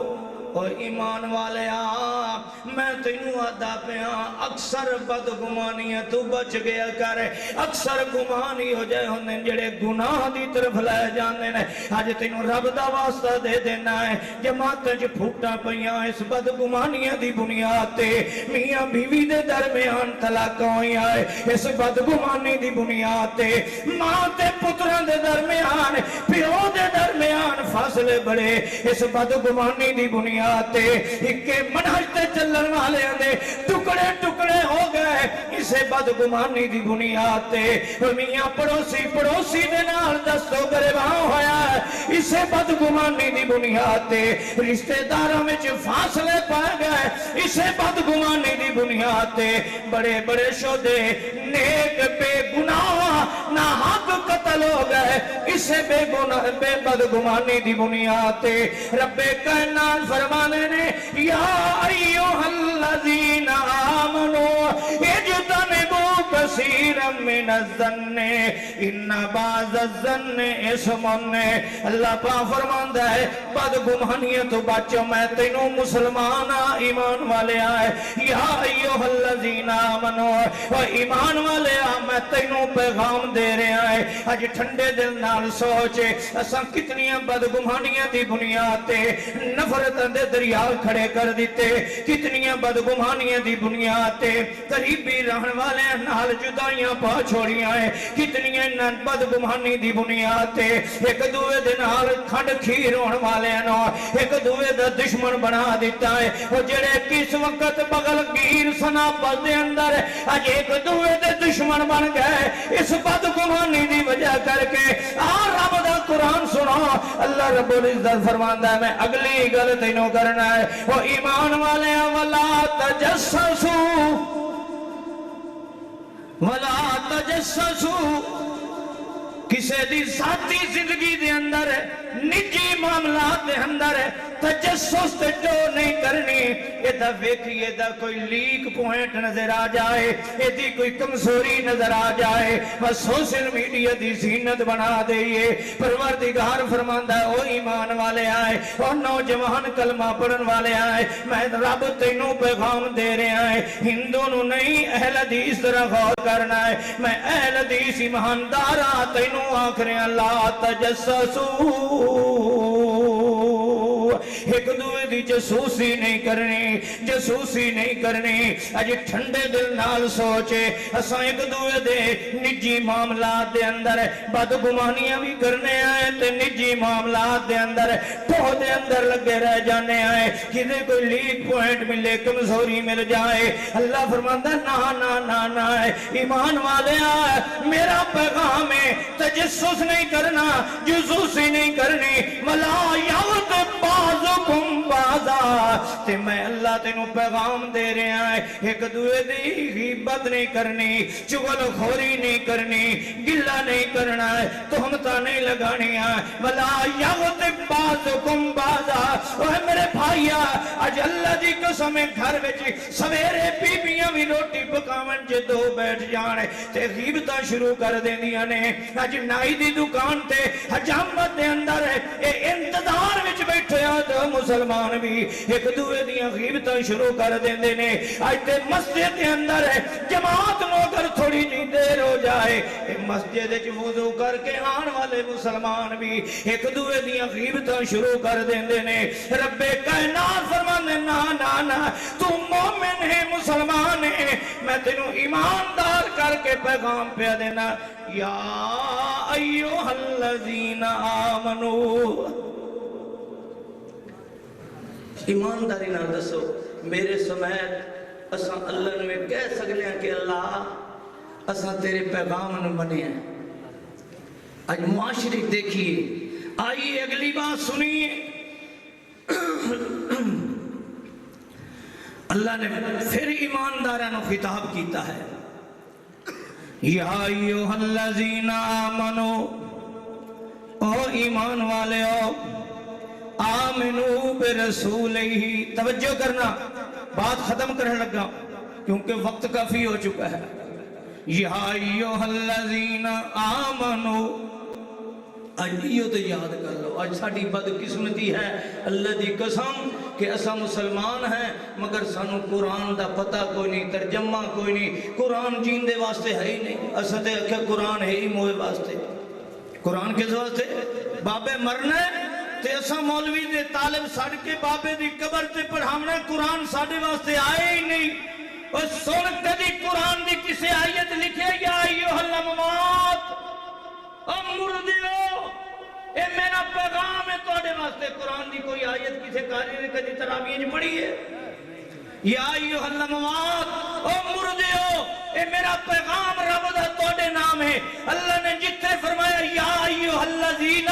اور ایمان والے میں تینوں آدا پیا اکثر بدگمانیاں تو بچ گیا کر اکثر گمانی ہو جائے ہوندے جڑے گناہ دی طرف لے جاندے نے اج تینوں رب دا واسطہ دے دینا ہے جماعت وچ پھوٹاں پیاں اس بدگمانیاں دی بنیاد تے میاں بیوی دے درمیان طلاق ہوئی ہے اس بدگمانی دی بنیاد تے ماں تے پتراں دے درمیان پیو دے درمیان فاصلے بڑے اس بدگمانی دی بنیاد تے اکے منہج تے چلن والے دے ٹکڑے ٹکڑے ہو گئے اسے بدگمانی دی بنیاد تے میاں پڑوسی دے نال دستو گریباں ہویا ہے اسے بدگمانی دی بنیاد تے رشتہ داراں وچ فاصلے پا گئے اسے بدگمانی دی بنیاد تے بڑے بڑے شودے نیک بے گناہ نہ حق قتل ہو گئے اسے بے گناہ بے بدگمانی دی بنیاد تے رب کائنات فرمانے نے یا ایوہ الذین آمنوا اجتنبوا کثیرا من الظن ان بعض الظن اسم اللہ پاک فرماندا ہے بدگمانیاں تو بچو میں تینوں مسلمان ایمان والے آئے یا ایوہ الذین آمنوا و ایمان والے میں تینوں پیغام دے رہے آئے اج ٹھنڈے دل نال سوچے اساں کتنیاں بدگمانیاں دی بنیاد تے نفرت دے دریا کھڑے کر دیتے کتنیاں بدگمانیاں دی بنیاد تے قریبی رہن والے نال جدائیاں پا چھوڑیاں ہیں کتنیاں بدگمانی دی بنیاد تے ایک دوے دے نال کھنڈ کھیر ہون والے نو ایک دوے دا دشمن بنا دیتا ہے وہ جڑے کس وقت بغل گیر سنا پل دے اندر اج ایک دوے دے دشمن بن گئے اس بدگمانی دی وجہ کر کے رب دا قرآن سنو اللہ رب العزت فرماندا ہے میں اگلی گل تینوں کرنا ہے وہ ایمان والے ولا تجسسوا ولا تجسسوا کسے دی ذاتی زندگی دے اندر نجی معاملات دے اندر تجسس تے جو نہیں کرنی ایدہ ویکھی ایدہ کوئی لیک پوائنٹ نظر آ جائے ایدی کوئی کمزوری نظر آ جائے بس سوشل میڈیا دی زینت بنا دئیے پروردگار فرماندا ہے او ایمان والے آئے او نوجوان کلمہ پڑھن والے آئے میں رب تینوں پیغام دے رہے آئے ہندو نو نہیں اہل حدیث طرح غور کرنا ہے میں اہل حدیث ایماندارا تینوں آخرے اللہ تجسسو ایک دوے دی جسوسی نہیں کرنی اج ٹھنڈے دل نال سوچے اساں ایک دوے دے نجی معاملات دے اندر بدگمانیاں بھی کرنے آئے تے نجی معاملات دے اندر ٹھو دے اندر لگے رہ جانے آئے کدے کوئی لیک پوائنٹ ملے کمزوری مل جائے اللہ فرماندا نا ایمان والے آئے میرا پیغام ہے تجسس نہیں کرنا جسوسی نہیں کرنی ولا یغتب بعضکم بعضا تے میں اللہ تینوں پیغام دے رہے ہیں ایک دوے دی غیبت نہیں کرنی چغل خوری نہیں کرنی گلہ نہیں کرنا ہے تہمتہ نہیں لگانی ہے ولا یغتب بعضکم بعضا اوہ میرے بھائیا اج اللہ دی قسم گھر وچ سویرے بیبیاں بھی روٹی پکاون جے دو بیٹھ جانے تے غیبتاں شروع کر دیندیاں نے اج نائی دی دکان تے حجامت دے اندر اے انتظار وچ بیٹھے تو مسلمان بھی ایک دوے دیاں غیبتاں شروع کر دیندے نے اج تے مسجد دے اندر جماعت نو اگر تھوڑی جی دیر ہو جائے مسجد وچ وضو کر کے آن والے مسلمان بھی ایک دوے دیاں غیبتاں شروع کر دیندے نے رب کائنات فرماندے نا تو مومن ہے مسلمان ہے میں تینوں ایماندار کر کے پیغام پہ دینا یا ایوہ الذین آمنوا ایمانداری نہ دسو میرے سمیت اساں اللہ نے کہہ سکتے ہیں کہ اللہ اساں تیرے پیغام نے بنے ہیں آج معاشرے دیکھیے آئیے اگلی بات سنیے اللہ نے پھر ایماندارانو خطاب کیتا ہے یا ایوہ الذین آمنوا او ایمان والے او آمنو برسول ہی توجہ کرنا بات ختم کرنے لگا کیونکہ وقت کافی ہو چکا ہے یا ایوہ الذین آمنو آج یہ تو یاد کر لو آج ساڑھی بدقسمتی ہے اللہ دی قسم کہ اسا مسلمان ہیں مگر سانو قرآن دا پتہ کوئی نہیں، ترجمہ کوئی نہیں، قرآن جیندے واسطے ہے ہی نہیں۔ اسا تے کہ قرآن ہے ہی موئے واسطے، قرآن کس واسطے؟ بابے مرنے تے اسا مولوی دے طالب سڑ کے بابے دی قبر تے پڑھاونا، قرآن ساڑھے واسطے آئے ہی نہیں۔ اور سن کدی قرآن دی کسے آیت لکھے یا ایوہ الاموات او مردیو، اے میرا پیغام ہے توڑے واسطے۔ قرآن دی کوئی آیت کسے کاری نے کدی تراویح نہیں پڑھی ہے؟ یا ایوہ الاموات او مردیو، اے میرا پیغام رب دا توڑے نام ہے۔ اللہ نے جتنے فرمایا یا ایوہ الذین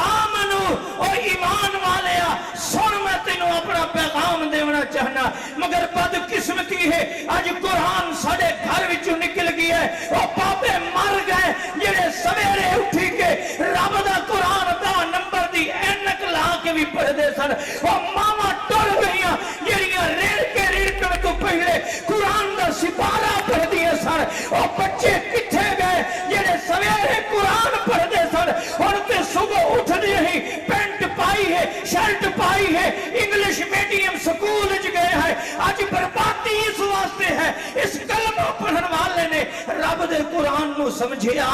آمنو او ایمان والیا، سن میں تینوں اپنا پیغام دیونا چاہنا، مگر بد قسمتی ہے آج قرآن ساڑے گھر وچوں نکل گیا ہے۔ او بابے مر گئے جڑے سویرے اٹھی کے رب دا قرآن دا نمبر دی اینک لا کے بھی پڑھ دے سن۔ او ماما ٹر گئیاں جڑیاں ریڑکن کو پہلے قرآن دا سپارہ پڑھ دیے سن۔ او بچے کتھے گئے جڑے سویرے قرآن پڑھ دے سن، اور کے صبح اٹھ دی ہی پینٹ پائی ہے، شرٹ پائی ہے، انگلش میڈیم سکول گئے ہیں۔ آج بربادی اس واسطے ہے، اس کلمہ پڑھن والے نے رب دے قرآن نو سمجھیا۔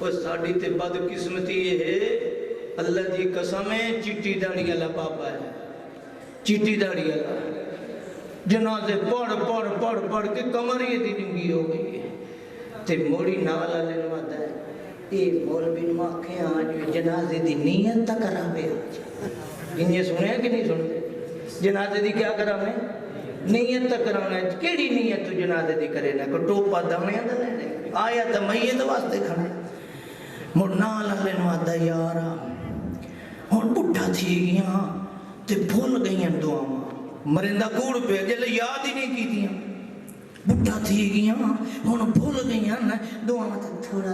وہ ساڑی تے بد قسمتی یہ ہے، اللہ دی قسم ہے چٹی داڑی اللہ بابا ہے، چٹی داڑی اللہ جنازے پڑھ کے کمر یہ دی ننگی ہو گئی ہے۔ تے موڑی نالا لینے وادا ہے، اے مولوی نو آنکھیں آج جنازے دی نیت تک کراوے آج۔ انہیں سنے ہیں کہ نہیں سنے؟ جنازے دی کیا کراوے؟ نیت تک کراوے۔ کیڑی نیت تو جنازے دی کرے نا؟ کوئی ٹوپا دانے اندر لینے آیا تا میت واسطے کھانے۔ موڑ نالا لینے وادا یارا اور بڑھا تھی گیاں تے بھول گئیاں دعاں، مرندہ کوڑ پہ جلے یاد ہی نہیں کی دیاں، بڑھا تھی گیاں ہون بھول گئیاں نا دعاں تھوڑا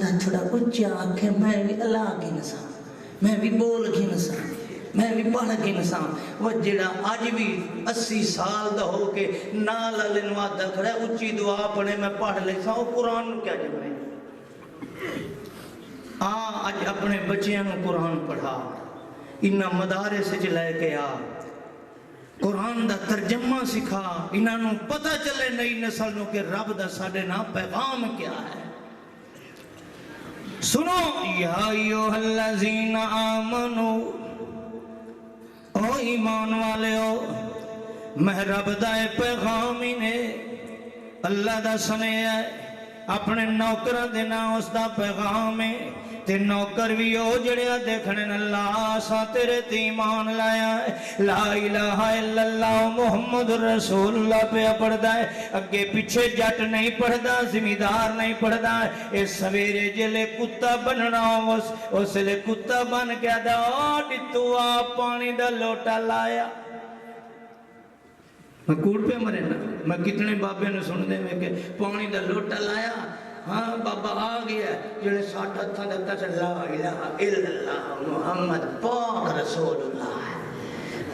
اچھا آنکھیں میں بھی اللہ کی نساں، میں بھی بول کی نساں، میں بھی پڑھ کی نساں۔ وہ جڑا آج بھی 80 سال دا ہو کے نالا لنوا دا کھڑا ہے اچھی دعا پڑھے میں پڑھ لے ساں، وہ قرآن کیا جب رہے؟ آج اپنے بچیاں نو قرآن پڑھا، انہا مدارے سے جلائے کے قرآن دا ترجمہ سکھا، انہاں نو پتہ چلے نئی نسلوں کے رب دا ساڑے نا پیغام کیا ہے۔ سنو یا ایوہ الذین آمنو، او ایمان والے ہو، میں رب دا پیغام ہی نے اللہ دا سنے ہے، اپنے نوکرہ دینا اس دا پیغام ہے، تے نوکر بھی ہو جڑیا دیکھنے اللہ سا تیرے ایمان لایا ہے، لا الہ الا اللہ محمد رسول اللہ پہ پڑھدا ہے، اگے پیچھے جٹ نہیں پڑھدا، زمیندار نہیں پڑھدا ہے، اے سویرے جلے کتا بننا اس لے کتا بن گیا دا ڈتو آپ پانی دا لوٹا لایا۔ میں کوڑ پہ مرے نا، میں کتنے بابے نے سن دے میں کہ پانی دا لوٹا لایا، ہاں بابا آ گیا جنہیں ساٹھ ہتھاں دیتا سے لا الہ الا اللہ محمد پاک رسول اللہ۔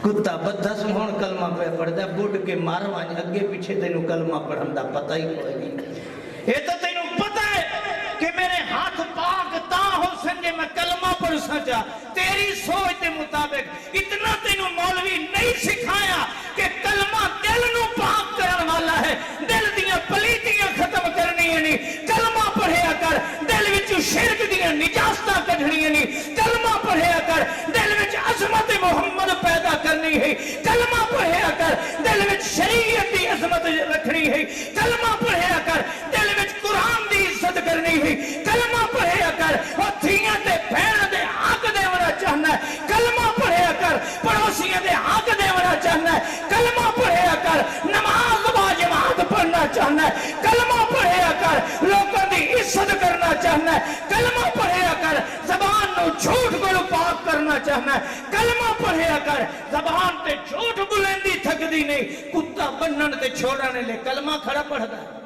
کتا بدھا سمہون کلمہ پہ پڑھتا ہے، بڑھ کے ماروان اگے پیچھے تینوں کلمہ پڑھن دا پتہ ہی کوئی نہیں۔ یہ تو تینوں پتہ ہے کہ میرے ہاتھ پاک تا ہو سنجے میں کلمہ پڑھ سجا، تیری سوچ دے مطابق اتنا تینوں مولوی نہیں سکھایا کہ کلمہ دل نو پاک کرن والا ہے، دل دیاں پلیتیاں ختم کرنی ہے نہیں، کلمہ پڑھیا کر دل وچ شرک دیاں نجاستاں کڈھنی ہے نہیں، کلمہ پڑھیا کر دل وچ عظمت محمد پیدا کرنی ہے، کلمہ پڑھیا کر دل وچ شریعت دی عظمت رکھنی ہے، کلمہ پڑھیا کر دل وچ قرآن دی عزت کرنی ہے، کلمہ پڑھیا کر اور دھیاں تے بہن دے حق دیونا چاہنا ہے، کلمہ پڑھیا کر پڑوسیاں دے حق دیونا چاہنا ہے، کلمہ پڑھیا کر نماز با جماعت پڑھنا چاہنا ہے، کلمہ پڑھیا کر لوگوں دی عزت کرنا چاہنا ہے، کلمہ پڑھیا کر زبان نو جھوٹ کو پاک کرنا چاہنا ہے، کلمہ پڑھیا کر زبان تے جھوٹ بلندی تھک دی نہیں، کتا بنن تے چھوڑانے لے کلمہ کھڑا پڑھدا ہے۔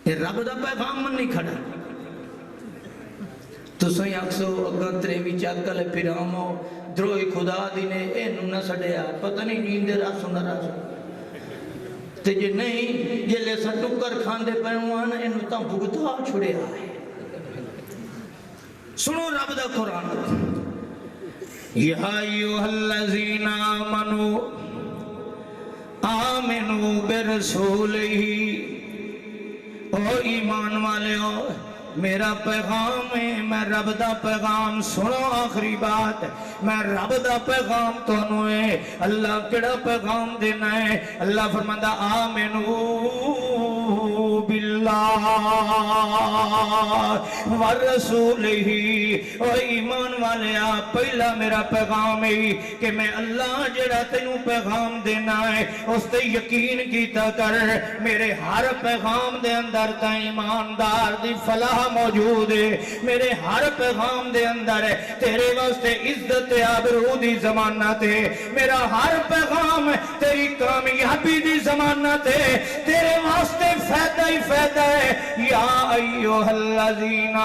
یہ رب دا پیغام من نہیں کھڑا تو سوئی اکسو اگر تریوی چاکل پیرامو دروئی خدا دینے اے نہ سڑیا پتہ نہیں نیندے راسو نہ راسو تے جے نہیں جے لے سٹکر کھاندے پیوان انہوں تاں بھگتا چھڑے آئے سنو رب دا قرآن یا ایوہ الذین آمنوا آمنوا برسولہ او ایمان والے ہو میرا پیغام ہے میں رب دا پیغام سنو آخری بات میں رب دا پیغام تو ہے اللہ کڑا پیغام دینا ہے اللہ فرماتا آمنوا باللہ ورسولہ او ایمان والے پہلا میرا پیغام ہے کہ میں اللہ جڑا تینوں پیغام دینا ہے اس تے یقین کیتا کر میرے ہر پیغام دے اندر تا ایماندار دی فلاح موجود ہے میرے ہر پیغام دے اندر ہے تیرے واسطے عزت آبرو دی ضمانت ہے میرا ہر پیغام تیری کامیابی دی ضمانت ہے تیرے واسطے فائدہ ہی فائدہ ہے یا ایوہ الذین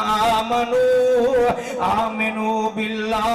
آمنوا باللہ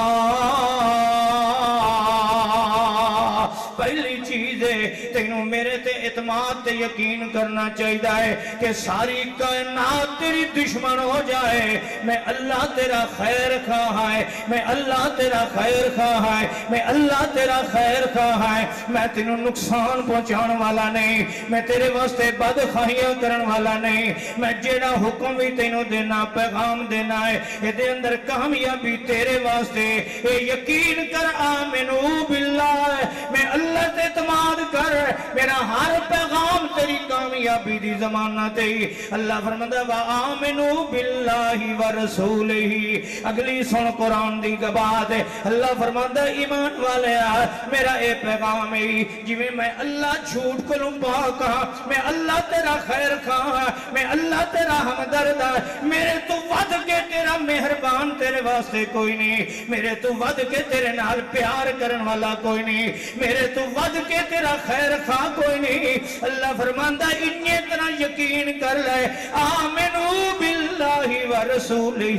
پہلی چیز ہے تینوں میرے تے اعتماد تے یقین کرنا چاہیے ہے کہ ساری کائنات تیری دشمن ہو جائے میں اللہ تیرا خیر خواہ ہے میں اللہ تیرا خیر خواہ ہے میں اللہ تیرا خیر خواہ ہے میں تینوں نقصان پہنچان والا نہیں میں تیرے واسطے بدخواہیاں کرن والا نہیں میں جیڑا حکم بھی تینوں دینا پیغام دینا ہے یہ دے اندر کامیابی تیرے واسطے اے یقین کر آمنو باللہ میں اللہ تے اعتماد کر میرا ہر پیغام تیری کامیابی دی ضمانت ہے اللہ فرماتا وآمنوا باللہ ورسولہ اگلی سن قرآن دی گبات ہے اللہ فرماتا ایمان والے میرا اے پیغام ہے جویں میں اللہ جھوٹ کو پاک ہاں میں اللہ تیرا خیر خواہ میں اللہ تیرا ہمدرد میرے تو ود کے تیرا مہربان تیرے واسطے کوئی نہیں میرے تو ود کے تیرے نال پیار کرن والا کوئی نہیں میرے تو ود کے تیرا خیر خواہ کوئی نہیں اللہ فرماندا اتنے طرح یقین کر لے آمنو باللہ ورسولہ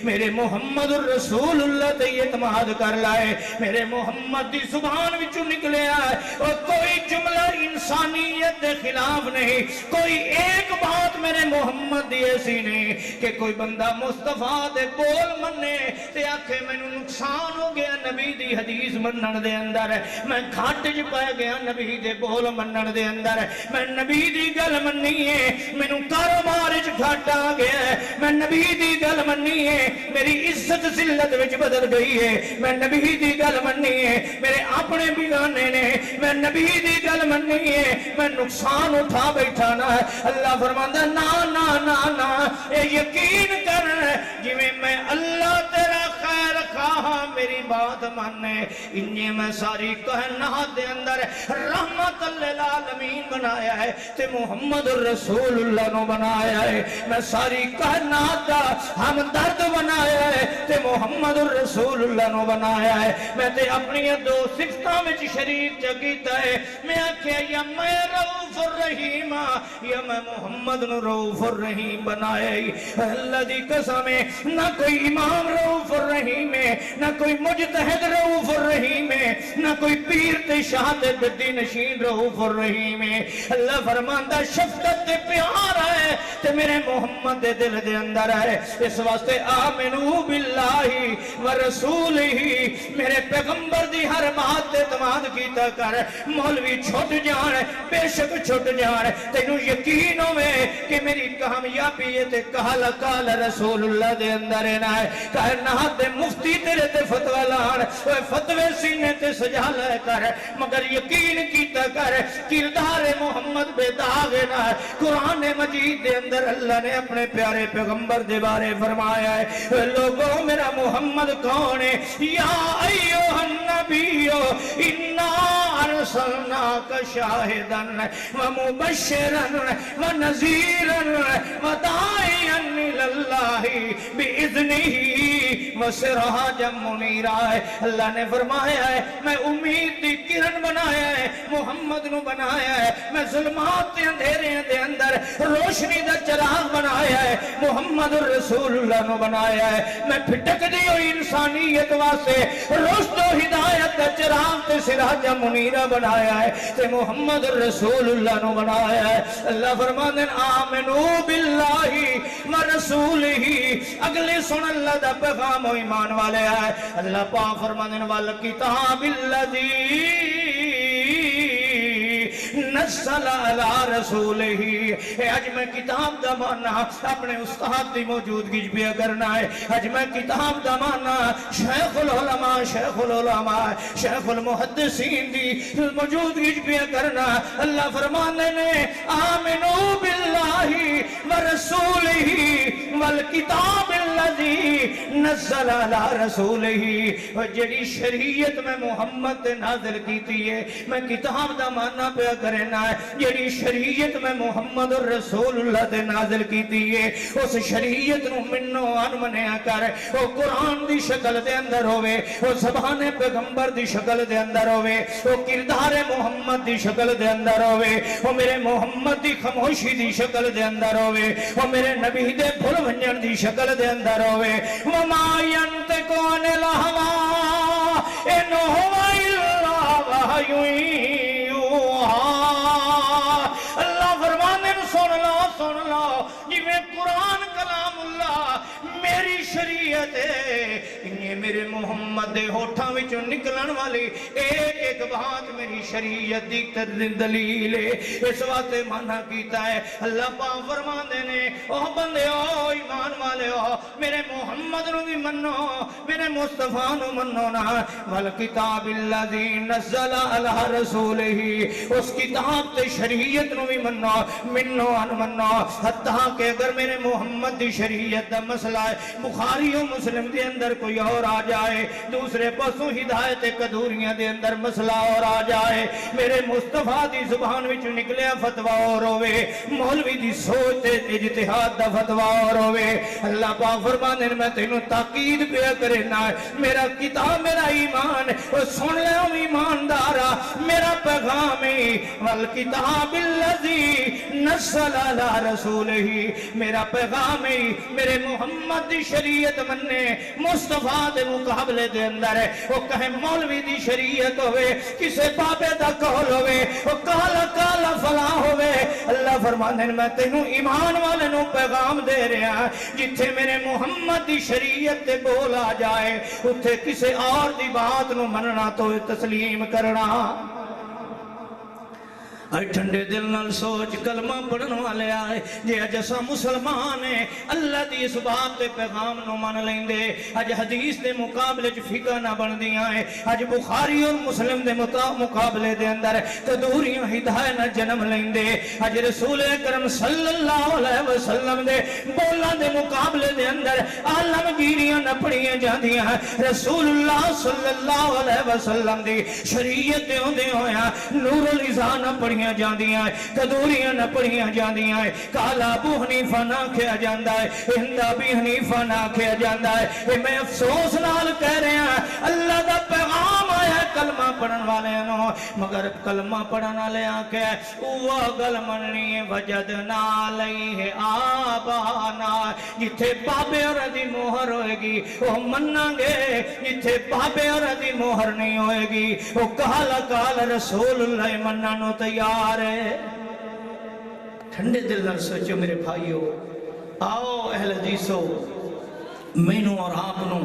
میرے محمد الرسول اللہ تے اعتماد کر لائے میرے محمد دی زبان وچوں نکلے آئے اور کوئی جملہ انسانیت دے خلاف نہیں کوئی ایک بات میرے محمد دی ایسی نہیں کہ کوئی بندہ مصطفیٰ دے بول مننے تے آکھے میں نقصان ہو گیا نبی دی حدیث منن دے اندر میں گھاٹ جو پائے گیا نبی دے بول منن دے اندر میں نبی دی گل مننی ہے میں کاروبار جو گھاٹ آ گیا میں نبی دی گل مننی ہے میری عزت ذلت وچ بدل گئی ہے میں نبی دی گل مننی ہے میرے اپنے بیگانے نے میں نبی دی گل مننی ہے میں نقصان اٹھا بیٹھا نا اللہ فرماندا نا نا نا نا اے یقین کر جویں میں اللہ تیرا خیر خواہ میری بات ماننے انہیں میں ساری کائنات دے اندر رحمت للعالمین بنایا ہے تے محمد الرسول اللہ نو بنایا ہے میں ساری کائنات دا ہمدرد بنایا ہے تے محمد الرسول اللہ نو بنایا ہے میں تے اپنی دو صفتاں وچ شریک کیتا ہے میں آکھیا یا میں رؤوف الرحیم یا میں محمد نو رؤوف الرحیم بنایا ہے اللہ دی قسم ہے نہ کوئی امام رؤوف الرحیم ہے نہ کوئی مجتہد رؤوف الرحیم ہے نہ کوئی پیر تے شاہ تے بدی نشین رؤوف الرحیم ہے اللہ فرماندا شفقت تے پیار ہے تے میرے محمد دے دل دے اندر ہے اس واسطے آمنو باللہ ورسولہ میرے پیغمبر دی ہر بات تے اعتماد کیتا کر مولوی چھوٹ جان بے شک چھوٹ جان تینوں یقین ہوئے کہ میری کامیابی ہے تے کہل کال رسول اللہ دے اندر ہے کائنات دے مفتی تیرے تے فتوہ لان فتوے سینے تے سجا لے کر مگر یقین کیتا کر کردار محمد بے داغ نہ قرآن مجید دے اندر اللہ نے اپنے پیارے پیغمبر دے بارے فرمایا ہے لوگوں میرا محمد کون ہے یا ایوہ النبیو انا ارسلناک شاہدن ومبشرن ونذیرن وداعیا الاللہ بإذنہ وسراجا منیرا اللہ نے فرمایا ہے میں امید دی کرن بنایا ہے محمد نو بنایا ہے میں ظلمات تے اندھیرے دے اندر روشنی دا چراغ بنایا ہے محمد الرسول اللہ نو بنایا ہے میں پھٹک دی ہوئی انسانیت واسطے رشد و ہدایت دا چراغ تے سراجا منیرا بنایا ہے تے محمد الرسول اللہ نو بنایا ہے اللہ فرماندے آمنو باللہ رسولہ، اگلے سن اللہ دا پیغام و ایمان والے آئے. اللہ پاک فرمانے والکتاب الذی نزل علی رسولہ. اج میں کتاب دا مانا اپنے استاد دی موجودگی پہ کرنا ہے. اج میں کتاب دا مانا شیخ العلماء، شیخ العلماء، شیخ المحدثین دی موجودگی پہ کرنا. اللہ فرمانے نے آمنو باللہ ورسولہ والکتاب الذی نزل علی رسولہ. جڑی شریعت میں محمد نازل کیتی ہے، میں کتاب دا مانا پہ کرنا ہے. جڑی شریعت میں محمد رسول اللہ تے نازل کیتی ہے، اس شریعت نو منو ان منیا کر. او قرآن دی شکل دے اندر ہوئے، او زبان پیغمبر دی شکل دے اندر ہوئے، او کردار محمد دی شکل دے اندر ہوئے، او میرے محمد دی خاموشی دی شکل دے اندر ہوئے، او میرے نبی دے بھول ونجن دی شکل دے اندر ہوئے. وما ينطق عن الهوى ان هو الا وحی یوحی. اللہ فرمانے سن لو جی میں قرآن کلام اللہ میری شریعت ہے، یہ میرے محمد دے ہوٹھاں وچوں نکلن والی ایک ایک بات میری شریعت دی دلیل ہے. اس واسطے مانا کیتا ہے. اللہ پاک فرماندے نے او بندیو ایمان والےو میرے محمد نو بھی منو، میرے مصطفیٰ نو منو نا. والکتاب الذی نزل علی رسولہ، اس کتاب تے شریعت نو بھی منو، منو ان منو. حتیٰ کہ اگر میرے محمد دی شریعت دا مسئلہ ہے بخاری و مسلم دے اندر کوئی اور آ جائے، دوسرے پاسوں ہدایت قدوریاں دے اندر مسئلہ اور آ جائے، میرے مصطفیٰ دی زبان وچ نکلیا فتویٰ اور ہوئے، مولوی دی سوچ تے اجتہاد دا فتویٰ اور ہوئے. اللہ پاک فرمانے میں تینوں تاکید پہ کرنا ہے. میرا کتاب میرا ایمان سن لے ایماندارا، میرا پیغام والکتاب الذی نزل علی رسولہ، میرا پیغام میرے محمد دی شریعت مننے. مصطفیٰ دے مقابلے دے اندر ہے وہ کہیں مولوی دی شریعت ہوئے، کسے بابے دا قول ہوئے، وہ کالا کالا فلاں ہوئے. اللہ فرمانے میں تینوں ایمان والے نو پیغام دے رہا ہے جتھے میرے محمد دی شریعت تے بول آ جائے اتھے کسے اور دی بات نو مننا تو تسلیم کرنا. اے ٹھنڈے دل نال سوچ کلمہ پڑھن والے آئے جے اج اساں مسلمان ہیں اللہ دی اس بات تے پیغام نو من لیندے. اج حدیث دے مقابلے چ فقہ نہ بندیاں ہیں، اج بخاری اور مسلم دے مقابلے دے اندر تدوریاں ہدایت نہ جنم لیندے. اج رسول اکرم صلی اللہ علیہ وسلم دے بولاں دے مقابلے دے اندر عالمگیریاں نہ پڑھیاں جاندیاں ہیں. رسول اللہ صلی اللہ علیہ وسلم دی شریعت دے ہوندے ہویاں نور الازان نہ پڑھی جاندیاں ہیں، قدوریاں نہ پڑھیاں جاندیاں ہیں. کالا ابو حنیفہ نہ کھیا جاندہ ہے، ہند ابی حنیفہ نہ کھیا جاندہ ہے. میں افسوس نال کہہ رہے ہیں اللہ دا پیغام آیا ہے کلمہ پڑھن والے نو، مگر کلمہ پڑھن والے آکے اوہ گل مننی ہے وجدنا علیہ آبانا. جتھے بابے اور دی مہر ہوئے گی وہ مننا گے، جتھے بابے اور دی مہر نہیں ہوئے گی وہ کالا کالا رسول اللہ مننا نو تیار ہے. ٹھنڈے دل نال سوچو میرے بھائیو، آؤ اہل حدیثو، مینوں اور آپ نو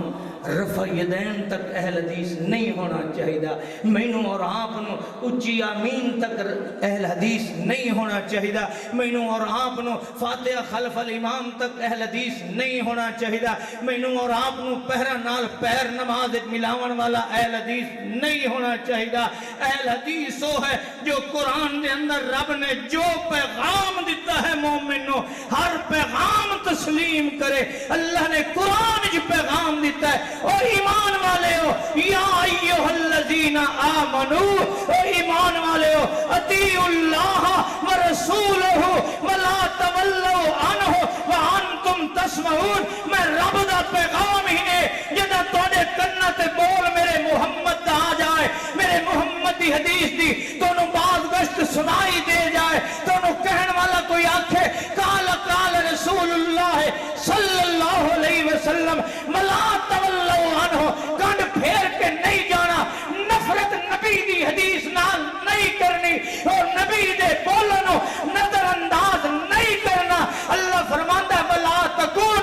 رفع یدین تک اہل حدیث نہیں ہونا چاہیے. مینوں اور آپ نو اچھی آمین تک اہل حدیث نہیں ہونا چاہیے. مینوں اور آپ نو فاتحہ خلف الامام تک اہل حدیث نہیں ہونا چاہیے. مینوں اور آپ نو پہرا نال پیر نماز ملاون والا اہل حدیث نہیں ہونا چاہیے. اہل حدیث وہ ہے جو قرآن دے اندر رب نے جو پیغام دیتا ہے مومن نو ہر پیغام تسلیم کرے. اللہ نے قرآن جو پیغام دیتا ہے او ایمان والے ہو، یا ایوہ الذین آمنو، او ایمان والے ہو اطیعوا اللہ ورسولہ ولا تولوا عنہ وانتم تسمعون. میں رب دا پیغام ہی نے جدا توڑے کرنا تے بول میرے محمد دا آ جائے، میرے محمد دی حدیث دی تونوں بعض گشت سنائی دے جائے، تونوں کہن والا کوئی آکھے قال قال رسول اللہ صلی اللہ علیہ وسلم ولا تولوا عنہ، کنڈ پھیر کے نہیں جانا، نفرت نبی دی حدیث نال نہیں کرنی اور نبی دے بولنوں نظر انداز نہیں کرنا. اللہ فرماتا ہے ولا تکون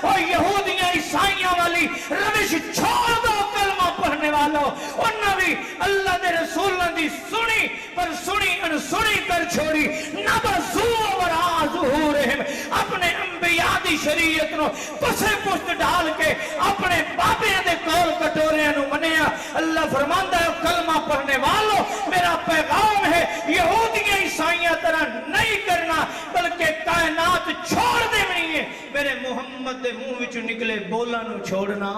اور یہودیاں عیسائیاں والی روش چھوڑ دو کلمہ پڑھنے والوں. انہاں بھی اللہ دے رسولوں دی سنی پر سنی انسنی کر چھوڑی. نبذوا وراء ظہورہم اپنے انبیاء دی شریعت نو پسے پشت ڈال کے اپنے بابیاں دے کول کٹوریاں نو منیا. اللہ فرماندا ہے کلمہ پڑھنے والوں میرا پیغام ہے یہودیاں عیسائیاں طرح نہیں کرنا بلکہ کائنات چھوڑ دینی ہے. میرے محمد دے منہ وچ نکلے بولاں نو چھوڑنا.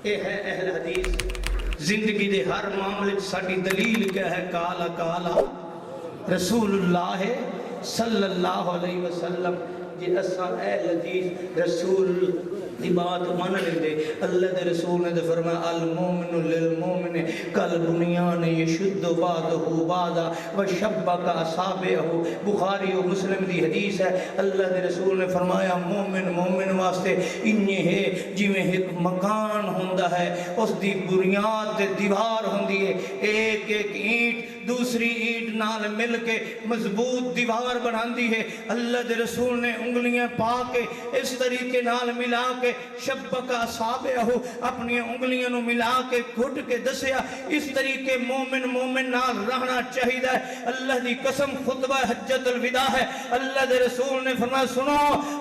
اے ہے اہل حدیث. زندگی دے ہر معاملے ساڈی دلیل کیا ہے؟ کالا کالا رسول اللہ صلی اللہ علیہ وسلم. جی اساں اہل حدیث رسول دی بات مان لیندے. اللہ دے رسول نے فرمایا المومن للمومن کل بنیان یشد بعضہ بعضا وشبک اصابعہ. بخاری و مسلم دی حدیث ہے. اللہ دے رسول نے فرمایا مومن مومن واسطے انجے ہے جویں ایک مکان ہوندا ہے اس دی بنیاد تے دیوار ہوندی ہے. ایک ایک اینٹ دوسری اینٹ نال مل کے مضبوط دیوار بناندی ہے. اللہ دے رسول نے انگلیاں پا کے اس طریقے نال ملا کے شبک اصابعہ اپنی انگلیاں نو ملا کے گھٹ کے دسیا اس طریقے مومن مومن نال رہنا چاہیے. اللہ دی قسم خطبہ حجت الوداع ہے. اللہ دے رسول نے فرمایا سنو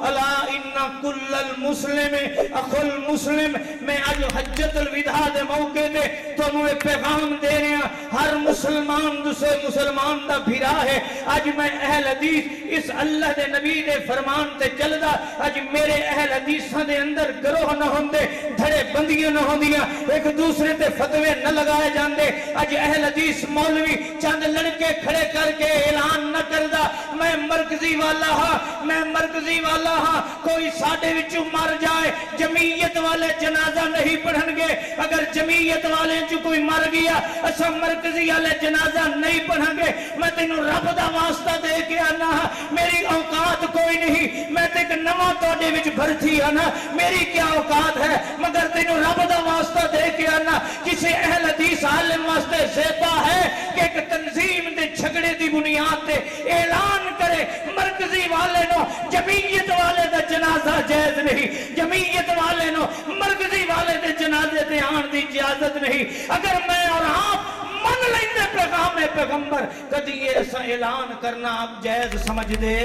الا ان کل المسلم اخو المسلم. میں اج حجت الوداع دے موقع تے تانوں ایک پیغام دے رہا. ہر مسلمان دوسرے مسلمان دا بھرا ہے. اج میں اہل حدیث اس اللہ دے نبی دے فرمان تے چلدا. اج میرے اہل حدیثاں دے اندر گروہ نہ ہوندے دھڑے بندیاں نہ ہوندیاں ایک دوسرے تے فتوے نہ لگائے جاندے. اج اہل حدیث مولوی چند لڑکے کھڑے کر کے اعلان نہ کردا میں مرکزی والا ہاں میں مرکزی والا ہاں. کوئی ساڈے وچوں مر جائے جمعیت والے جنازہ نہیں پڑھن گے. اگر جمعیت والے چ کوئی مر گیا اساں مرکزی والے جنازہ نہیں پڑھن گے. میں تینوں رب دا واسطہ دے کے آنا میری اوقات کوئی نہیں. میں تے ایک نواں تواڈے وچ بھرتی آنا میری کیا اوقات ہے مگر تینوں رب دا واسطہ دے کے آنا. کسی اہل حدیث عالم واسطے زیبا ہے کہ ایک تنظیم دے جھگڑے دی بنیاد تے اعلان کرے مرکزی والے نو جمعیت والے دا جنازہ جائز نہیں جمعیت والے نو مرکزی والے دے جنازے تے آن دی اجازت نہیں. اگر میں اور آپ من لیندے پیغام پیغمبر کدی یہ ایسا اعلان کرنا آپ جائز سمجھ دے؟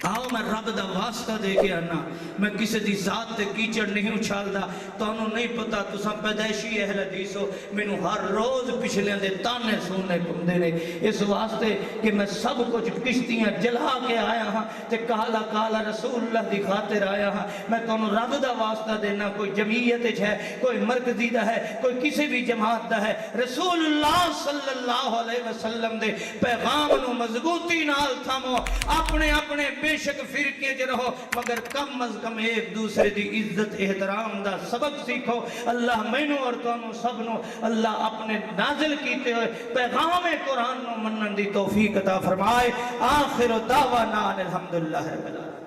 آؤ میں رب دا واسطہ دے کے آنا. میں کسی دی ذات تے کیچڑ نہیں اچھالدا. تانوں نہیں پتا تساں پیدائشی اہل حدیث ہو. مینوں ہر روز پچھلیاں دے تانے سننے پوندے نے اس واسطے کہ میں سب کچھ کشتیاں جلا کے آیا ہاں تے کالا کالا رسول اللہ دی خاطر آیا ہاں. میں تانوں رب دا واسطہ دینا. کوئی جمعیت وچ ہے کوئی مرکزی دا ہے کوئی کسی بھی جماعت دا ہے. رسول اللہ صلی اللہ علیہ وسلم دے پیغام نو مضبوطی نال تھامو. اپنے اپنے بے شک فرقے چ رہو مگر کم از کم ایک دوسرے دی عزت احترام دا سبق سیکھو. اللہ مینوں اور تانوں سب نو اللہ اپنے نازل کیتے ہوئے پیغام قرآن نو منن دی توفیق عطا فرمائے. آخر دعوانا الحمدللہ رب العالمین.